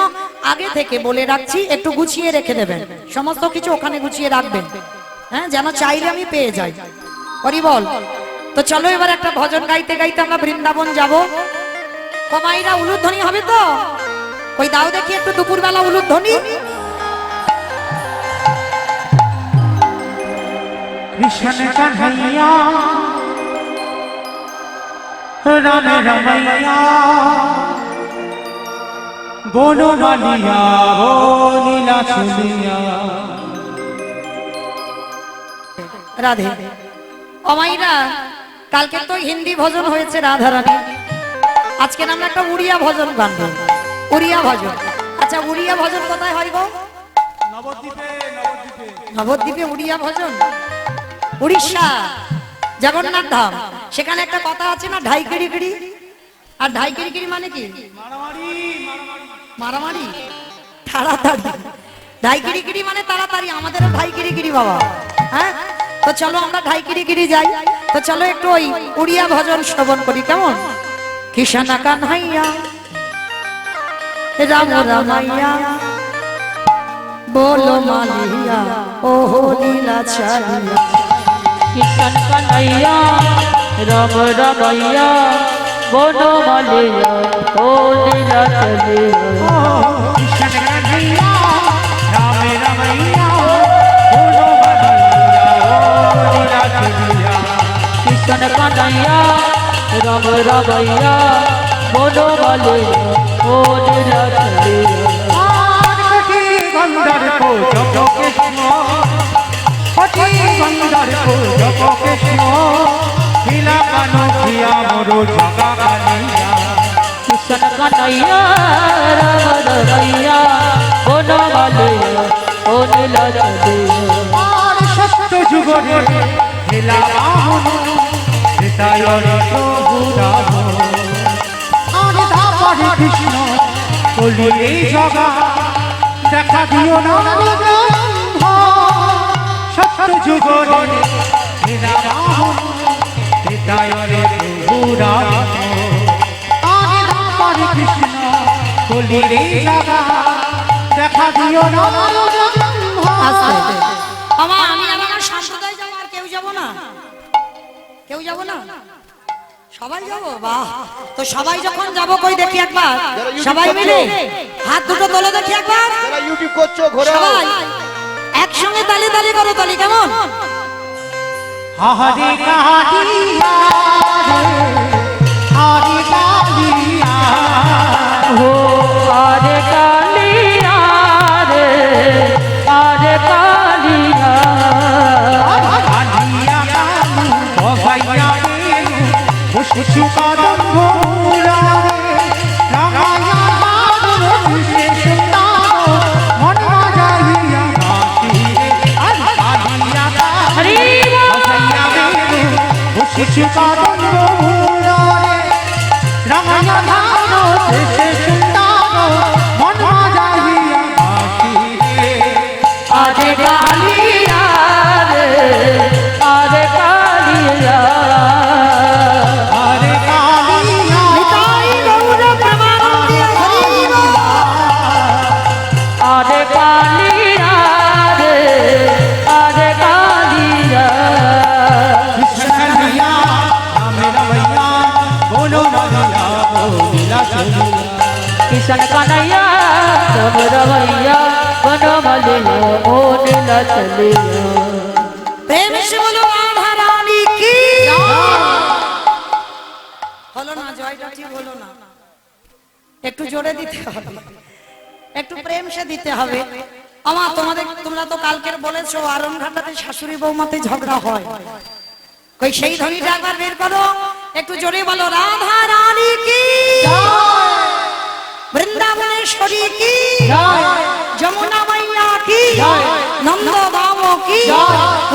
আগে থেকে বলে রাখছি, একটু গুছিয়ে রেখে দেবেন, সমস্ত কিছু ওখানে গুছিয়ে রাখবেন, হ্যাঁ, যেন চাইলে আমি পেয়ে যাই। হরি বল। তো চলো এবার একটা ভজন গাইতে গাইতে আমরা বৃন্দাবন যাব। কমাইরা উলুধ্বনি হবে তো? ওই দাও দেখি একটু দুপুরবেলা উলুধ্বনি। কৃষ্ণ কান্হাইয়া রামে রামাইয়া বনমালিয়া ও লীলা চলিয়া। রাধে। অমাইরা, কালকে তো হিন্দি ভজন হয়েছে রাধারানী, আজকে আমরা একটা উড়িয়া ভজন গানবো। উড়িয়া ভজন। আচ্ছা, উড়িয়া ভজন কোথায় হয় গো? নবদ্বীপে। নবদ্বীপে উড়িয়া ভজন? উড়িষ্যা জগন্নাথ ধাম, সেখানে একটা কথা আছে না, ঢাইকিড়ি কিড়ি। আর ঢাইকিড়ি কিড়ি মানে কি? মারামারি, তাড়াতাড়ি। ঢাইকিড়ি কিড়ি মানে তাড়াতাড়ি, আমাদেরও ঢাইকিড়ি কিড়ি বাবা। হ্যাঁ, তো চলো আমরা ঢাইকিড়ি কিড়ি যাই। তো চলো একটু ওই উড়িয়া ভজন শ্রবণ করি, কেমন? কৃষ্ণ কানহাইয়া রাম রামাইয়া बोलो मालिया ओ लीला चालिया। কৃষ্ণ কানাইয়া রাম রামাইয়া বনো মালিয়া ও লীলা চলিয়া। কৃষ্ণ কান্হাইয়া রামে রামাইয়া বনমালিয়া ও লীলা চলিয়া। কৃষ্ণ কানাইয়া রাম রামাইয়া বনো মালিয়া ও লীলা চলিয়া। গন্ধার কো জপ কৃষ্ণ, অতি গন্ধার কো জপ কৃষ্ণ, লীলা কানকিয়া মোর জগা কানিয়া। কৃষ্ণ কানাইয়া রাম রামাইয়া বনো মালিয়া ও লীলা চলিয়া। আর সত্য যুগরে লীলা বাহন হৃদয়র প্রভু রাম। আর দাপর কৃষ্ণ কলি এই জগা দেখা দিও না ব্রহ্ম। সত্য যুগরে লীলা বাহন হৃদয়র প্রভু রাম। আর দাপর কৃষ্ণ কলি এই জগা দেখা দিও না ব্রহ্ম। আমার আমি আর আমার সম্প্রদায় যাবো, আর কেউ যাবো না? কেউ যাবো না? সবাই যাবো, বাহ। তো সবাই যখন যাবো, কই দেখি একবার সবাই মিলে হাত দুটো তোলে দেখি একবার। যারা ইউটিউব করছো ঘোরা সবাই একসঙ্গে তালি তালি করো, তালি কেমন? হরে কালিয়া হরে কালিয়া हो आरे कालिया रे आरे कालिया কালিয়া কালু ভবাইয়া বেনু বসু কদম ভোলা রামায়া মাধব বিশেষ তার মন মাজাইয়া বাসি কালিয়া हरि ভবাইয়া বেনু বসু কদম ভোলা রামায়া মাধব বিশেষ তার মন মাজাইয়া বাসি आरे कालिया रे आरे कालिया हरे कालिया নিতাই গৌর প্রেমানন্দে হরি বল। आरे कालिया रे आरे कालिया कृष्णलिया मेरा भैया बोलो भैया ओ लीला चलिया किशन कन्हैया सब रवैया बनो मलिया ओ नीला चलिया প্রেম সে বলো রাধা রানী কি। হলো না, জয়টা ঠিক হলো না, একটু জোরে দিতে হবে, একটু প্রেম সে দিতে হবে। আমার তোমরা তো কালকের বলেছো আরন ঘাটাতে শাশুড়ি বৌমাতে ঝগড়া হয়, কই সেই ধ্বনিটা একবার বের করো, একটু জোরে বলো রাধা রানী কি, বৃন্দাবনেশ্বরী কি, যমুনা মাইয়া কি, নন্দ দাম কি,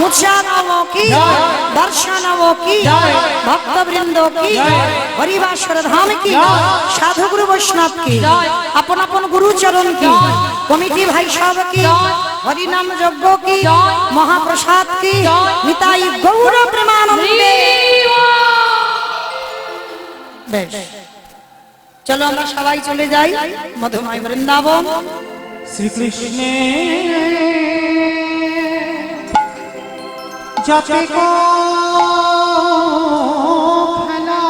উঁচা নাম কি, দর্শনম কি, ভক্তবৃন্দ কি, হরিবাসর ধাম কি, সাধু গুরু বৈষ্ণব কি, আপন আপন গুরু চরণ কি, কমিটি ভাই সব কি, হরিনাম যজ্ঞ কি, মহাপ্রসাদ কি, নিতাই গৌর প্রেমানন্দে। বেশ, চলো আমরা সবাই চলে যাই মধুময় বৃন্দাবন। শ্রীকৃষ্ণে যাতে কো খেলা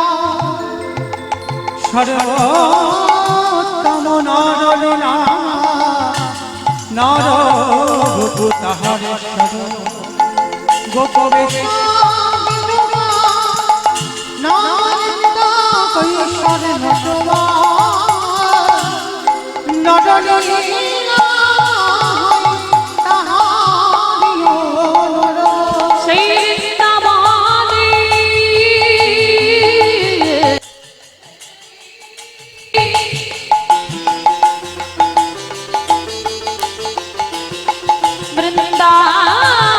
সর্বোত্তম নরলীলা নর রূপ তাহার সর গোপবেশ নরেন্দ্র কৈশোর নটবা নরলীলা তাহারিও নর সেই বৃন্দাবনে বৃন্দাবনে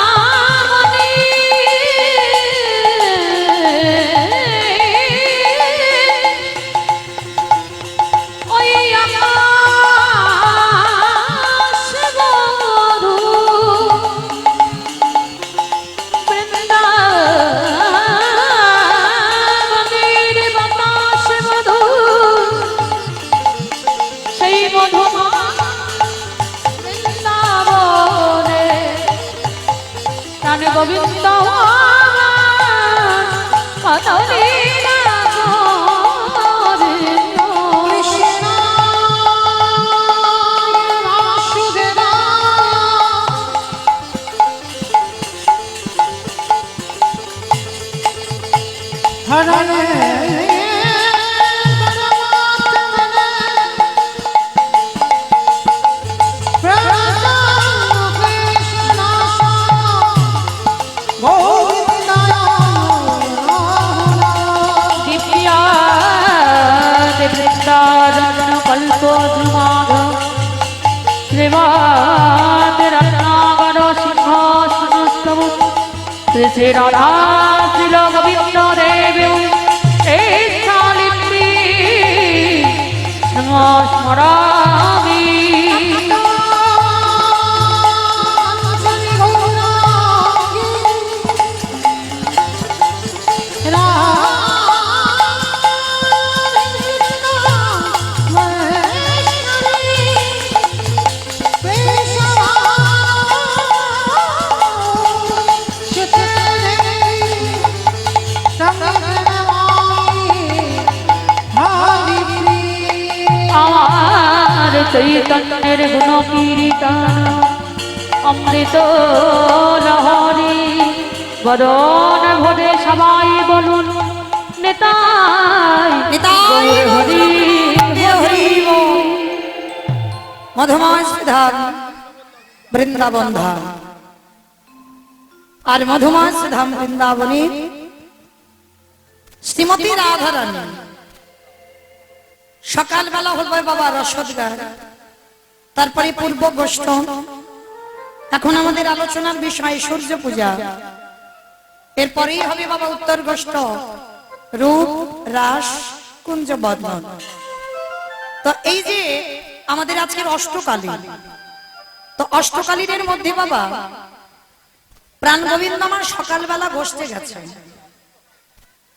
ওই আকাশ বধূ বৃন্দাবনের বাতাস মধু সেই মধু বৃন্দাবনে প্রাণ গোবিন্দ কদলীলা গোবিন্দ কৃষ্ণ বাসুদেবা হরে दिव्या वृंदावन कल्पोद्रुमाघ श्रीवाद रत्नागर सिंहासनस्तव श्री श्री राधा श्रील गोविंद देव शालिनी स्मरामि Ram চৈতন্যের গুণ কীর্তন অমৃত লহরী বরণ ভরে সবাই বলুন নিতাই নিতাই গৌর হরি হরি বল। মধুময় ধাম বৃন্দাবন ধাম, আর মধুময় ধাম বৃন্দাবনের শ্রীমতী রাধারানী সকালবেলা হবে বাবা রসদ গান, তারপরে পূর্ব গোষ্ঠ। এখন আমাদের আলোচনার বিষয় সূর্য পূজা, এরপরেই হবে বাবা উত্তর গোষ্ঠ, রূপ রাস কুঞ্জ বদন। তো এই যে আমাদের আজকের অষ্টকালী, তো অষ্টকালীর মধ্যে বাবা প্রাণ গোবিন্দ আমার সকালবেলা গোষ্ঠে গেছে,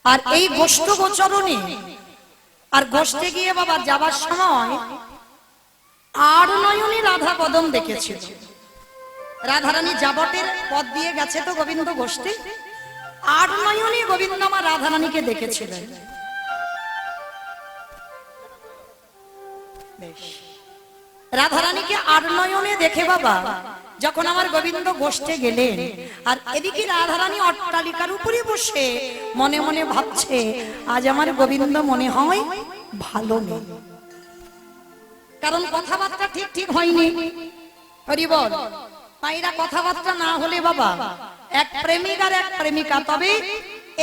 আর এই গোষ্ঠ গোচরণে আর গোষ্ঠে গিয়ে বাবা যাবার সময় আর নয়নে রাধা বদন দেখেছিল। রাধারানী যাবটের পথ দিয়ে গেছে তো গোবিন্দ গোষ্ঠী, আর নয়নে গোবিন্দ আমার রাধারানীকে দেখেছিলেন। রাধারানীকে আর নয়নে দেখে বাবা যখন আমার গোবিন্দ গোষ্ঠে গেলেন, আর এদিকে রাধারানী অট্টালিকার উপরে বসে মনে মনে ভাবছে আজ আমার গোবিন্দ মনে হয় ভালো নেই, কারণ কথাবার্তা ঠিক ঠিক হয়নি। হরি বল। মায়েরা কথাবার্তা না হলে বাবা এক প্রেমিক আর এক প্রেমিকা, তবে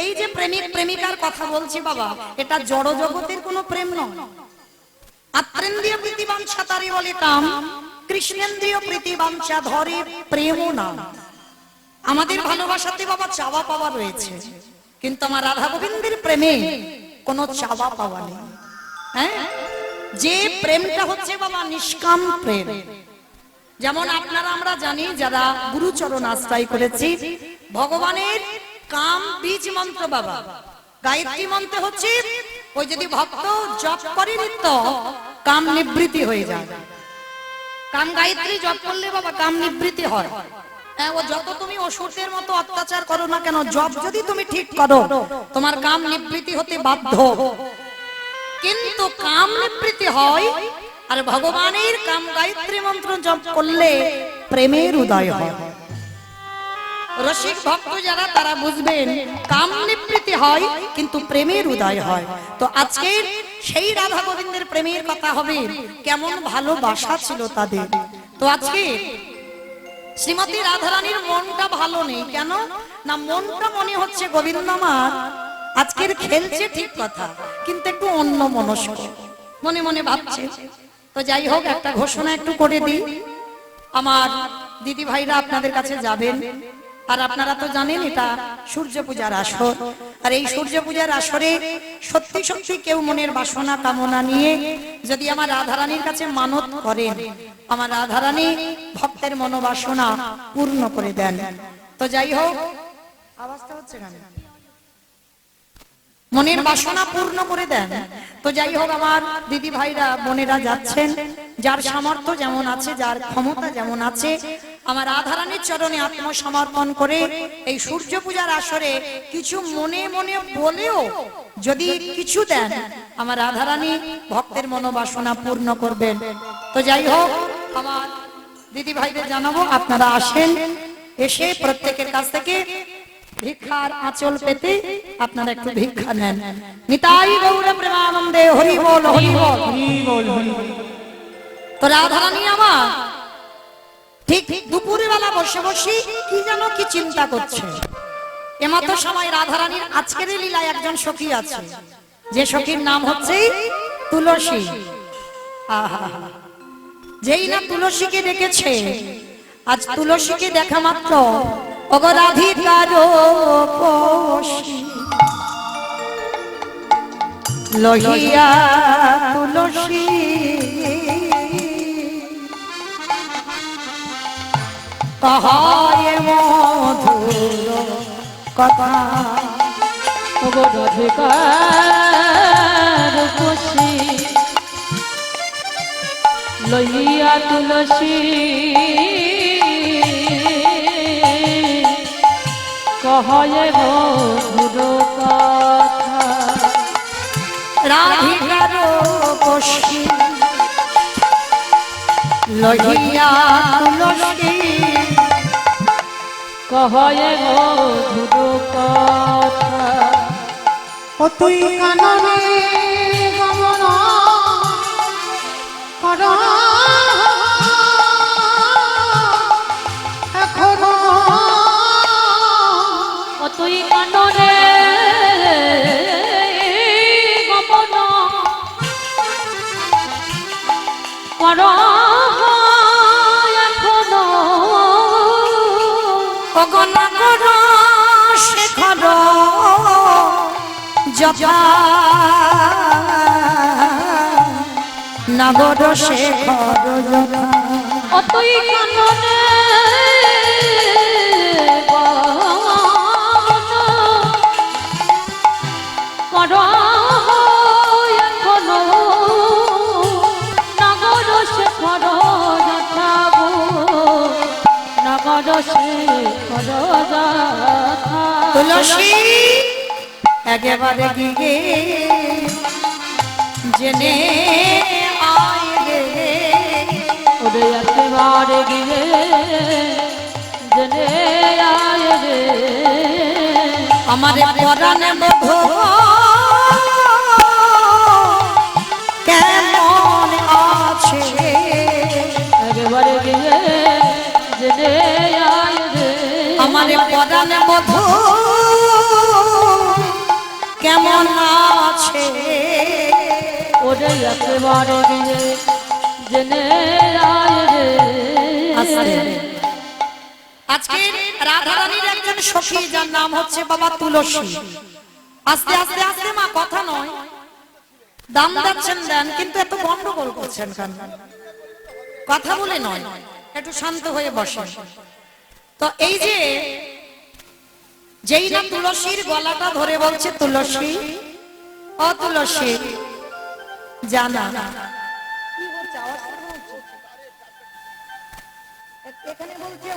এই যে প্রেমিক প্রেমিকার কথা বলছি বাবা, এটা জড় জগতের কোনো প্রেম নয়। আত্রেন্দ্রিয় প্রীতিবাঞ্ছা তারে বলে কাম, কৃষ্ণেন্দ্রিয় প্রীতিবাঞ্ছা ধরে প্রেম নাম। আমাদের ভালোবাসাতে বাবা চাওয়া পাওয়া রয়েছে, কিন্তু আমার রাধা গোবিন্দের প্রেমে কোনো চাওয়া পাওয়া নেই। হ্যাঁ, যে প্রেমটা হচ্ছে বাবা নিষ্কাম প্রেম। যেমন আপনারা আমরা জানি যারা গুরুচরণ আশ্রয় করেছি, ভগবানের কাম বীজ মন্ত্র বাবা, গায়ত্রী মন্ত্র হচ্ছে ওই যদি ভক্ত জপ করে নিত্য কাম নিবৃত্তি হয়ে যায়। কাম গায়ত্রী জপ করলে বাবা কাম নিবৃত্তি হয়। ও যত তুমি অসুরের মতো অত্যাচার করো না কেন, জপ যদি তুমি ঠিক করো তোমার কাম নিবৃত্তি হতে বাধ্য। কিন্তু কাম নিবৃত্তি হয় আর ভগবানের কাম গায়ত্রী মন্ত্র জপ করলে প্রেমের উদয় হয়। রসিক ভক্ত যারা তারা বুঝবেন কাম নিবৃত্তি হয় কিন্তু প্রেমের উদয় হয়। তো আজকে সেই রাধা গোবিন্দের প্রেমের কথা হবে, কেমন ভালোবাসা ছিল তাদের। তো আজকে শ্রীমতী রাধারানীর মনটা ভালো নেই, কেন না মনটা মনে হচ্ছে গোবিন্দ আমার আজকের খেলছে ঠিক কথা, কিন্তু একটু অন্য মনস্ক মনে মনে ভাবছে। তো যাই হোক, একটা ঘোষণা একটু করে দিই। আমার দিদি ভাইরা আপনাদের কাছে যাবেন, আর আপনারা তো জানেন এটা সূর্য পূজার আসর, আর এই সূর্য পূজার আসরে সত্যি সত্যি কেউ মনের বাসনা কামনা নিয়ে যদি আমার রাধারানীর কাছে মানত করেন, আমার রাধারানী ভক্তের মনোবাসনা পূর্ণ করে দেন। তো যাই হোক, আওয়াজটা হচ্ছে কেন? মনের বাসনা পূর্ণ করে দেন। তো যাই হোক, আমার দিদি ভাইরা বোনেরা যাচ্ছেন, যার সামর্থ্য যেমন আছে, যার ক্ষমতা যেমন আছে, আমার রাধারানীর চরণে আত্মসমর্পণ করে এই সূর্য পূজার আসরে কিছু মনে মনে বলেও যদি কিছু দেন, আমার রাধারানী ভক্তের মনোবাসনা পূর্ণ করবেন। তো যাই হোক, আমার দিদি ভাইদের জানাবো আপনারা আসেন, এসে প্রত্যেকের কাছ থেকে ভিক্ষার আঁচল পেতে আপনারা একটু ভিক্ষা নেন। নিতাই গৌর প্রেমানন্দে হরি বল হরি বল হরি বল হরি বল। তো রাধারানী আমার ঠিক দুপুরে বেলা বসে বসে কি যেন কি চিন্তা করছে। এমতো সময় রাধারানীর আজকের লীলায় একজন সখী আছে, যে সখীর নাম হচ্ছে তুলসী। আহা, যেই না তুলসীকে দেখেছে, আজ তুলসীকে দেখা মাত্র অগরাধিকার লহিয়া তুলসী কহায় মধুর কথা, অগরাধিকার খুশি লইয়া তুলসী কহয়ে মধুর কথা, রাধিকার বসি লহিয়া তুলসী কহয়ে মধুর কথা ও তুই কাননে গমন কর এখনো ও তুই কাননে গমন কর এখনো অগণগণ শেখর জপা নগর শেখর জপা ও তুই কাননে কর এখনো নগর শেখর যথাবো নগর শেখর যথা তুলসী একেবারে গিয়ে জেনে আয় রে ওরে একেবারে গিয়ে জেনে আয় রে আমার পরাণে বধূ কেমন আছে একেবারে গিয়ে জেনে আয় রে আমার পরাণে বধূ কেমন আছে ওরে একেবারে গিয়ে জেনে আয় রে আজকে রাধারানীর একজন সখী যার নাম হচ্ছে বাবা তুলসী। আস্তে আস্তে আস্তে মা কথা নয়, দাম দিচ্ছেন দেন, কিন্তু এত গন্ডগোল করছেন কেন? কথা বলে নয়, একটু শান্ত হয়ে বসেন। তো এই যে যেই না তুলসীর গলাটা ধরে বলছে তুলসী ও তুলসী জানা এখানে বলছে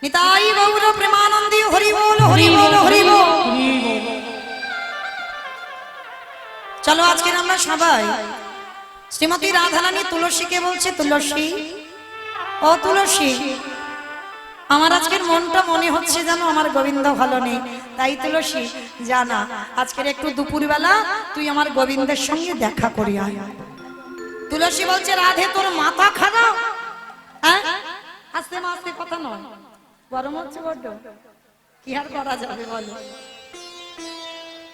নিতাই গৌর প্রেমানন্দী হরি বল হরি বল হরি বল। চলো আজকে আমরা সবাই শ্রীমতী রাধারানী তুলসীকে বলছে তুলসী ও তুলসী, আমার আজকের মনটা মনে হচ্ছে যেন আমার গোবিন্দ ভালো নেই, তাই তুলসী জানা আজকের একটু দুপুরবেলা তুই আমার গোবিন্দের সঙ্গে দেখা করি আয়। তুলসী বলছে রাধে তোর মাথা খারাপ? হ্যাঁ, আস্তে আস্তে কথা নয়, গরম হচ্ছে বড্ড, কি আর করা যাবে বলো?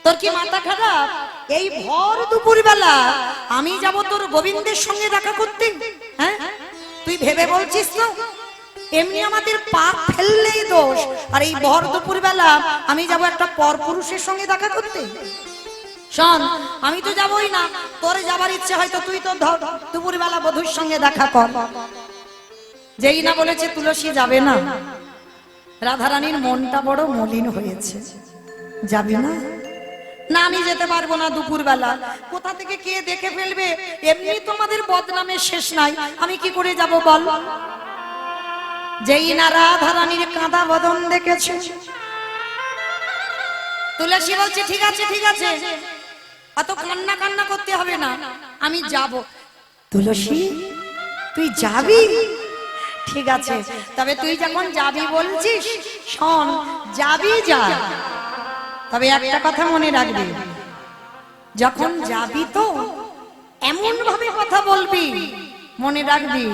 তোর কি মাথা খারাপ? এই ভর দুপুর বেলা আমি যাব তোর গোবিন্দের সঙ্গে দেখা করতে? হ্যাঁ, তুই ভেবে বলছিস তো এমনি আমাদের পাপ ফেললেই দোষ, আর এই ভর দুপুর বেলা আমি যাব একটা পরপুরুষের সঙ্গে দেখা করতে? শোন, আমি তো যাবই না, তোর যাবার ইচ্ছে হয়তো তুই তো দুপুর বেলা বধূর সঙ্গে দেখা কর। যেই না বলেছে তুলসী যাবে না, রাধারানীর মনটা বড় মলিন হয়েছে। যাবে না? না, আমি যেতে পারবো না দুপুর বেলা, কোথা থেকে কে দেখে ফেলবে, এমনি তোমাদের বদনামের শেষ নাই, আমি কি করে যাব বল? যেই না রাধা রানীর কাঁদা বদন দেখেছে, তুলসী বলছে ঠিক আছে ঠিক আছে, অত কান্না কান্না করতে হবে না, আমি যাব। তুলসী তুই যাবি? ঠিক আছে, তবে তুই যখন যাবি বলছিস, শোন, যাবি যা, তবে একটা কথা মনে রাখবি, যখন যাবি তো এমন ভাবে কথা বলবি, মনে রাখবি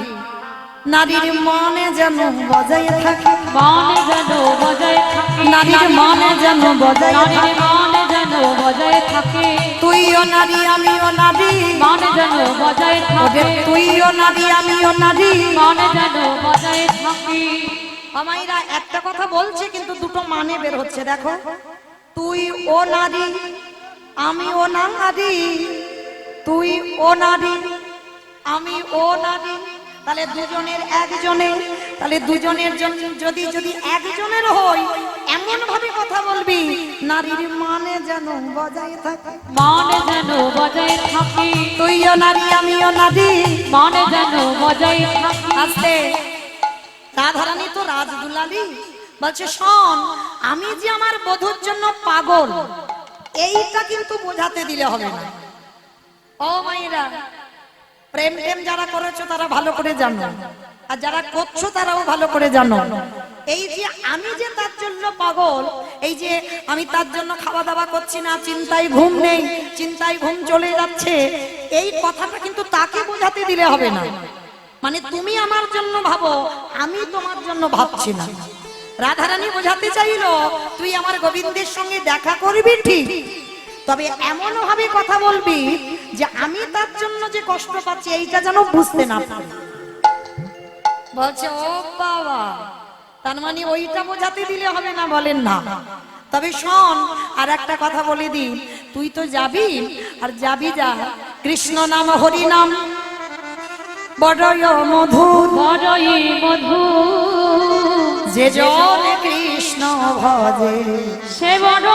নারীর মনে যেন বজায় থাকে, মনে যেন বজায় থাকে, নারীর মনে যেন বজায় নারীর থাকে, মনে যেন বজায় থাকে, তুইও নারী আমিও নারী, মনে যেন বজায় থাকে, তুইও নারী আমিও নারী, মনে যেন বজায় থাকে। আমাইরা একটা কথা বলছে কিন্তু দুটো মানে বের হচ্ছে, দেখো, তুই ও নারী আমি ও নারী, তুই ও নারী আমি ও নারী, তাহলে দুজনের একজনে, তাহলে দুজনের জন্য যদি যদি একজনের হই এমন ভাবে কথা বলবি নারীর মানে যেন বজায় থাকে, মনে যেন বজায় থাকে, তুইও নারী আমিও নারী, মনে যেন বজায় থাকে। আস্তে, রাধারানী তো রাজদুলালি, বলছে শোন, আমি যে আমার বধূর জন্য পাগল এইটা কিন্তু বোঝাতে দিলে হবে না। ও মাইরা, প্রেম টেম যারা করেছো তারা ভালো করে জানো, আর যারা করছো তারাও ভালো করে জানো, এই যে আমি যে তার জন্য পাগল, এই যে আমি তার জন্য খাওয়া দাওয়া করছি না, চিন্তায় ঘুম নেই, চিন্তায় ঘুম চলে যাচ্ছে, এই কথাটা কিন্তু তাকে বোঝাতে দিলে হবে না। মানে তুমি আমার জন্য ভাবো, আমি তোমার জন্য ভাবছি না। রাধারানী বোঝাতে চাইলো তুই আমার গোবিন্দের সঙ্গে দেখা করবি ঠিক, তবে এমন ভাবে কথা বলবি যে আমি তার জন্য যে কষ্ট পাচ্ছি এইটা যেন বুঝতে না পারি। বলছে ও বাবা, তার মানে ওইটা বোঝাতে দিলে হবে না, বলেন না। তবে শোন, আর একটা কথা বলে দিই, তুই তো যাবি, আর যাবি যা, কৃষ্ণ নাম হরি নাম বড়ই মধুর, বড়ই মধুর, যে জন কৃষ্ণ ভজে সে বড়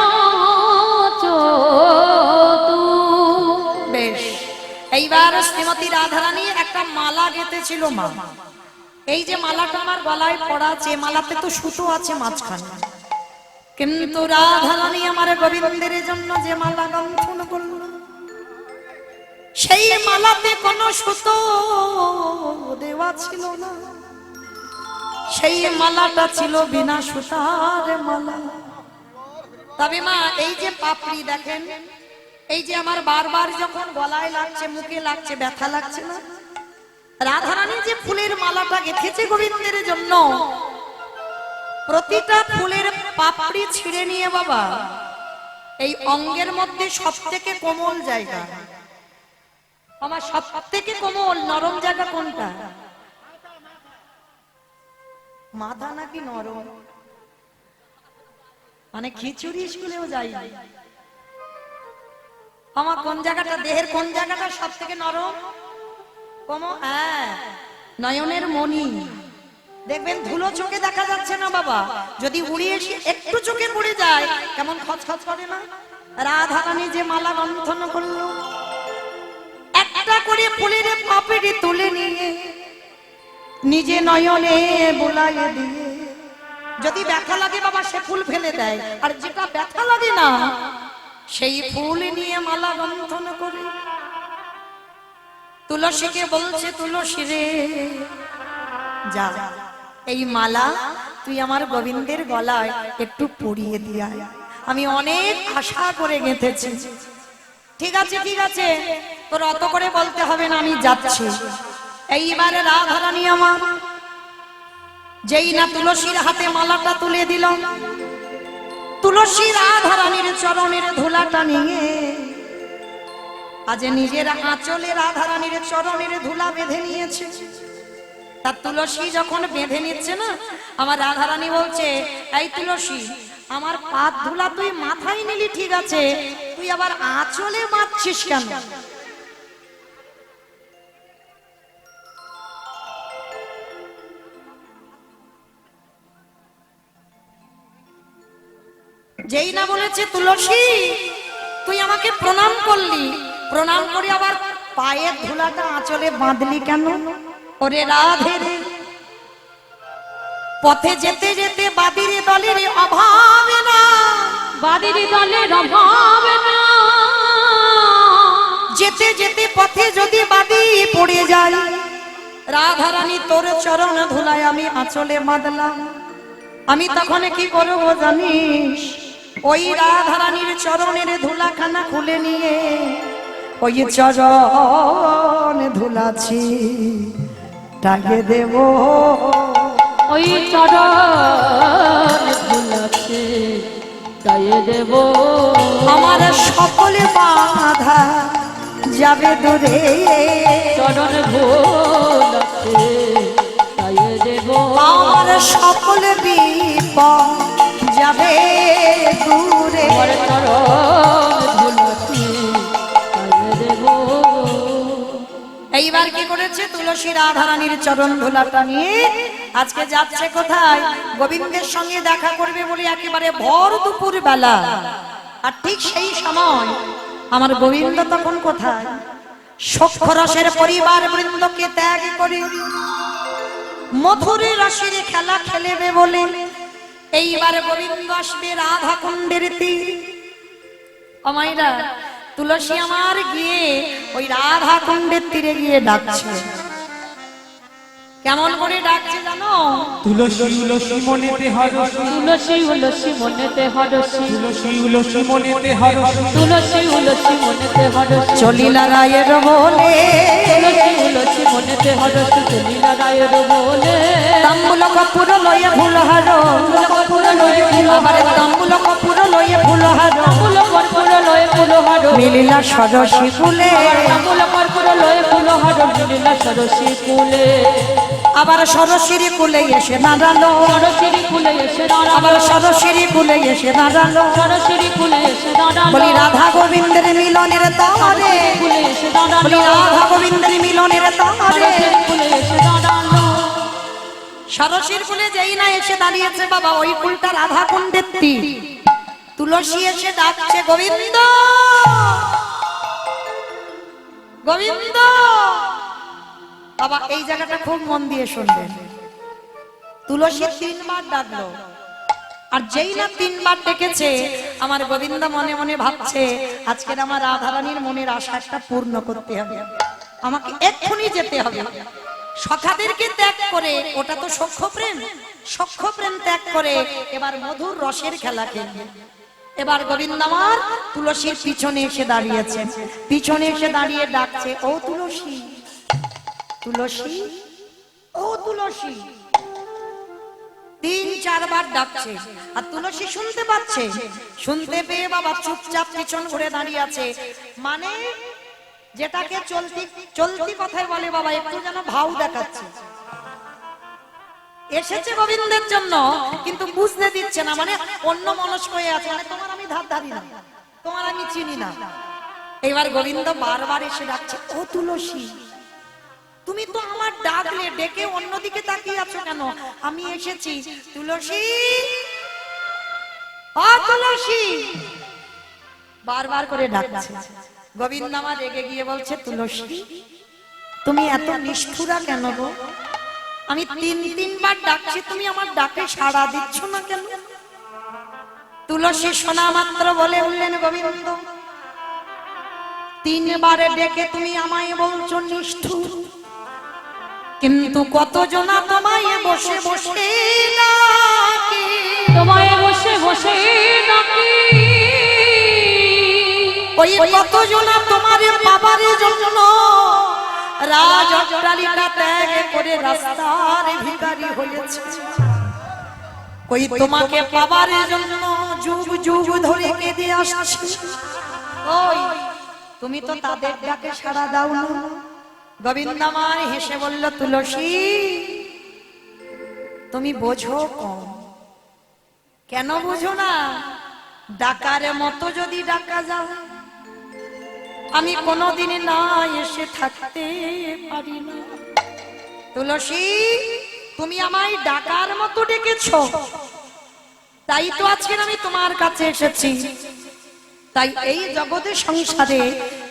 চতুর। বেশ, এইবার শ্রীমতী রাধারানী একটা মালা গেঁথেছিল মা, এই যে মালাটা আমার গলায় পড়া আছে, মালাতে তো সুতো আছে মাঝখানে, কিন্তু রাধারানী আমার গোবিন্দের জন্য যে মালা গন্থন করল, সেই মালাতে কোনো সুতো দেওয়া ছিল না, সেই মালাটা ছিল বিনা সুতার মালা। তবে মা, এই যে পাপড়ি দেখেন, এই যে আমার বারবার যখন গলায় লাগছে, মুখে লাগছে, ব্যথা লাগছে না, রাধারানী যে ফুলের মালাটা গেঁথেছে গোবিন্দের জন্য, প্রতিটা ফুলের পাপড়ি ছিঁড়ে নিয়ে বাবা এই অঙ্গের মধ্যে সব থেকে কোমল জায়গা, আমার সব থেকে কোমল নরম জায়গা কোনটা? মাথা নাকি নরম? মানে খিচুড়ি স্কুলেও যাই, আমার কোন জায়গাটা, দেহের কোন জায়গাটা সব থেকে নরম? হ্যাঁ, নয়নের মণি। দেখবেন ধুলো চোখে দেখা যাচ্ছে না বাবা, যদি উড়িয়ে এসে একটু চোখে পড়ে যায় কেমন খচখচ করে না? রাধারানী যে মালা গন্থন করলো, একটা করে ফুলের পাপড়ি তুলে নিয়ে নিজে নয়নে বোলাইয়ে দিয়ে, যদি ব্যথা লাগে বাবা সে ফুল ফেলে দেয়, আর যেটা ব্যথা লাগে না সেই ফুল নিয়ে মালা গন্থন করে তুলসীকে বলছে, তুলসী রে যা, এই মালা তুই আমার গোবিন্দের গলায় একটু পরিয়ে দিয়া, আমি অনেক আশা করে গেঁথেছি। ঠিক আছে ঠিক আছে, তোর অত করে বলতে হবে না, আমি যাচ্ছি। এইবারে রাধারানী আমার যেই না তুলসীর হাতে মালাটা তুলে দিল, তুলসী রাধারানীর চরণের ধুলাটা নিয়ে আজ নিজের আঁচলে রাধারানীর চরণের ধুলা বেঁধে নিয়েছে। তার তুলসী যখন বেঁধে নিচ্ছে না, আমার রাধারানী বলছে, এই তুলসী, আমার পাত ধুলা তুই মাথায় নিলি ঠিক আছে, তুই আবার আঁচলে বাঁধছিস কেন? যেই না বলেছে, তুলসী তুই আমাকে প্রণাম করলি, প্রণাম করে আবার পায়ের ধুলাটা আঁচলে বাঁধলি কেন? ওরে রাধে রে, পথে যেতে যেতে বাদির দলের অভাব না, বাদির দলের অভাব না, যেতে যেতে পথে যদি বাদি পড়ে যায়, রাধারানী তোর চরণ ধুলায় আমি আঁচলে বাঁধলাম, আমি তখন কি করবো জানিস? ওই রাধারানীর চরণের ধুলাখানা খুলে নিয়ে ওই চরণ ধুলাছি টাকে দেব, ওই চরণ ধুলাছে গায়ে দেব, আমার সকল বাধা যাবে দূরে, চরণ ভোলাছে গায়ে দেব, আমার সকল বিপদ যাবে দূরে। আমার চরণ ধুলাছে গায়ে দেব। এইবার কি করেছে? তুলসী রাধারানীর চরণ ধুলাটা নিয়ে আজকে যাচ্ছে কোথায়? গোবিন্দের সঙ্গে দেখা করবে বলে একেবারে ভর দুপুর বেলা। আর ঠিক সেই সময় আমার গোবিন্দ তখন কোথায়? সখ্যরসের পরিবার বৃন্দকে ত্যাগ করে মধুর রসের খেলা খেলেবে বলে এইবার গোবিন্দ আসবে রাধা কুণ্ডের তীর। আমাইরা তুলসী আমার গিয়ে ওই রাধা কুণ্ডের তীরে গিয়ে ডাকছে। কেমন করে ডাকছে জানো? তুলসী উলসী মনেতে হরসি, তুলসী উলসী মনেতে হরসি, তুলসী উলসী মনেতে হরসি, তুলসী উলসী মনেতে হরসি, চলিলা রায়ের বলে তুলসী উলসী মনেতে হরসি, চলিলা রায়ের বলে, তাম্বুল কপুর লয়ে ফুলহার, কর্পূর লয়ে আবার তাম্বুল কপুর লয়ে ফুলহার, ফুল কর্পূর লয়ে ফুলহার, মিলিলা সরসী ফুলে, তাম্বুল কর্পূর লয়ে ফুলহার, মিলিলা সরসী কুলে, আবার সরসির কুলে এসে দাঁড়ালো, সরসিরি কুলে এসে দাঁড়ালো, আবার সরসির কুলে এসে দাঁড়ালো, সরসিরি কুলে এসে দাঁড়ালো, বলি রাধা গোবিন্দের মিলনের তারে, কুলে এসে বলি দাঁড়ালো, রাধা গোবিন্দের মিলনের তারে। সরসিরি কুলে এসে দাঁড়ালো, সরসির কুলে যেই না এসে দাঁড়িয়েছে বাবা, ওই কুলটা রাধা কুণ্ডের তীর। তুলসী এসে ডাকছে গোবিন্দ, গোবিন্দ। বাবা এই জায়গাটা খুব মন দিয়ে শুনবেন। তুলসী তিনবার ডাকলো, আর যেই না তিনবার ডেকেছে আমার গোবিন্দ মনে মনে ভাবছে আজকের আমার রাধারানীর মনের আশা একটা পূর্ণ করতে হবে, আমাকে এক্ষুনি যেতে হবে। সখাদেরকে ত্যাগ করে, ওটা তো সখ্য প্রেম, সখ্য প্রেম ত্যাগ করে এবার মধুর রসের খেলা খেলবে। এবার গোবিন্দ আমার তুলসীর পিছনে এসে দাঁড়িয়েছে, পিছনে এসে দাঁড়িয়ে ডাকছে, ও তুলসী, তুলসী, ও তুলসী। তিন চারবার ডাকছে আর তুলসী শুনতে পাচ্ছে, শুনতে পেয়ে বাবা চুপচাপ পিছন ঘুরে দাঁড়িয়ে আছে। মানে যেটাকে চলতি চলতি কথায় বলে বাবা, একটু যেন ভাও দেখাচ্ছে। এসেছে গোবিন্দের জন্য কিন্তু বুঝতে দিচ্ছে না, মানে অন্য মনস্ক হয়ে আছে, মানে তোমার আমি ধার ধারি না, তোমার আমি চিনি না। এবার গোবিন্দ বারবার এসে ডাকছে, ও তুলসী, তুমি তো আমার ডাকলে, ডেকে অন্যদিকে তাকিয়ে আছো কেন? আমি এসেছি তুলসী, ও তুলসী, বারবার করে ডাকছে। গোবিন্দ আমার রেগে গিয়ে বলছে, তুলসী তুমি এত নিষ্ঠুরা কেন গো? আমি তিনবার ডাকছি, তুমি আমার ডাকে সাড়া দিচ্ছ না কেন? তুলসী শোনা মাত্র বলে উঠলেন, গোবিন্দ তিনবারে ডেকে তুমি আমায় বলছো নিষ্ঠুর, কিন্তু কতজনা তোমায় বসে বসে ডাকে, তোমায় বসে বসে ডাকি, ওই কতজনা তোমার বাবার জন্য রাজ অট্টালিকা ত্যাগ করে রাস্তার ভিখারি হয়েছে, ওই তোমাকে পাবার জন্য যুগ যুগ ধরে কেঁদে আসছে, ওই তুমি তো তাদের ডাকে সাড়া দাও না। গোবিন্দ আমার হেসে বলল, তুলসী তুমি বোঝো কম। কেন বোঝো না? ডাকার মতো যদি ডাকা যাও, আমি কোনোদিন না এসে থাকতে পারি না। তুলসী তুমি আমায় ডাকার মতো ডেকেছো, তাই তো আজকে আমি তোমার কাছে এসেছি। তাই এই জগতের সংসারে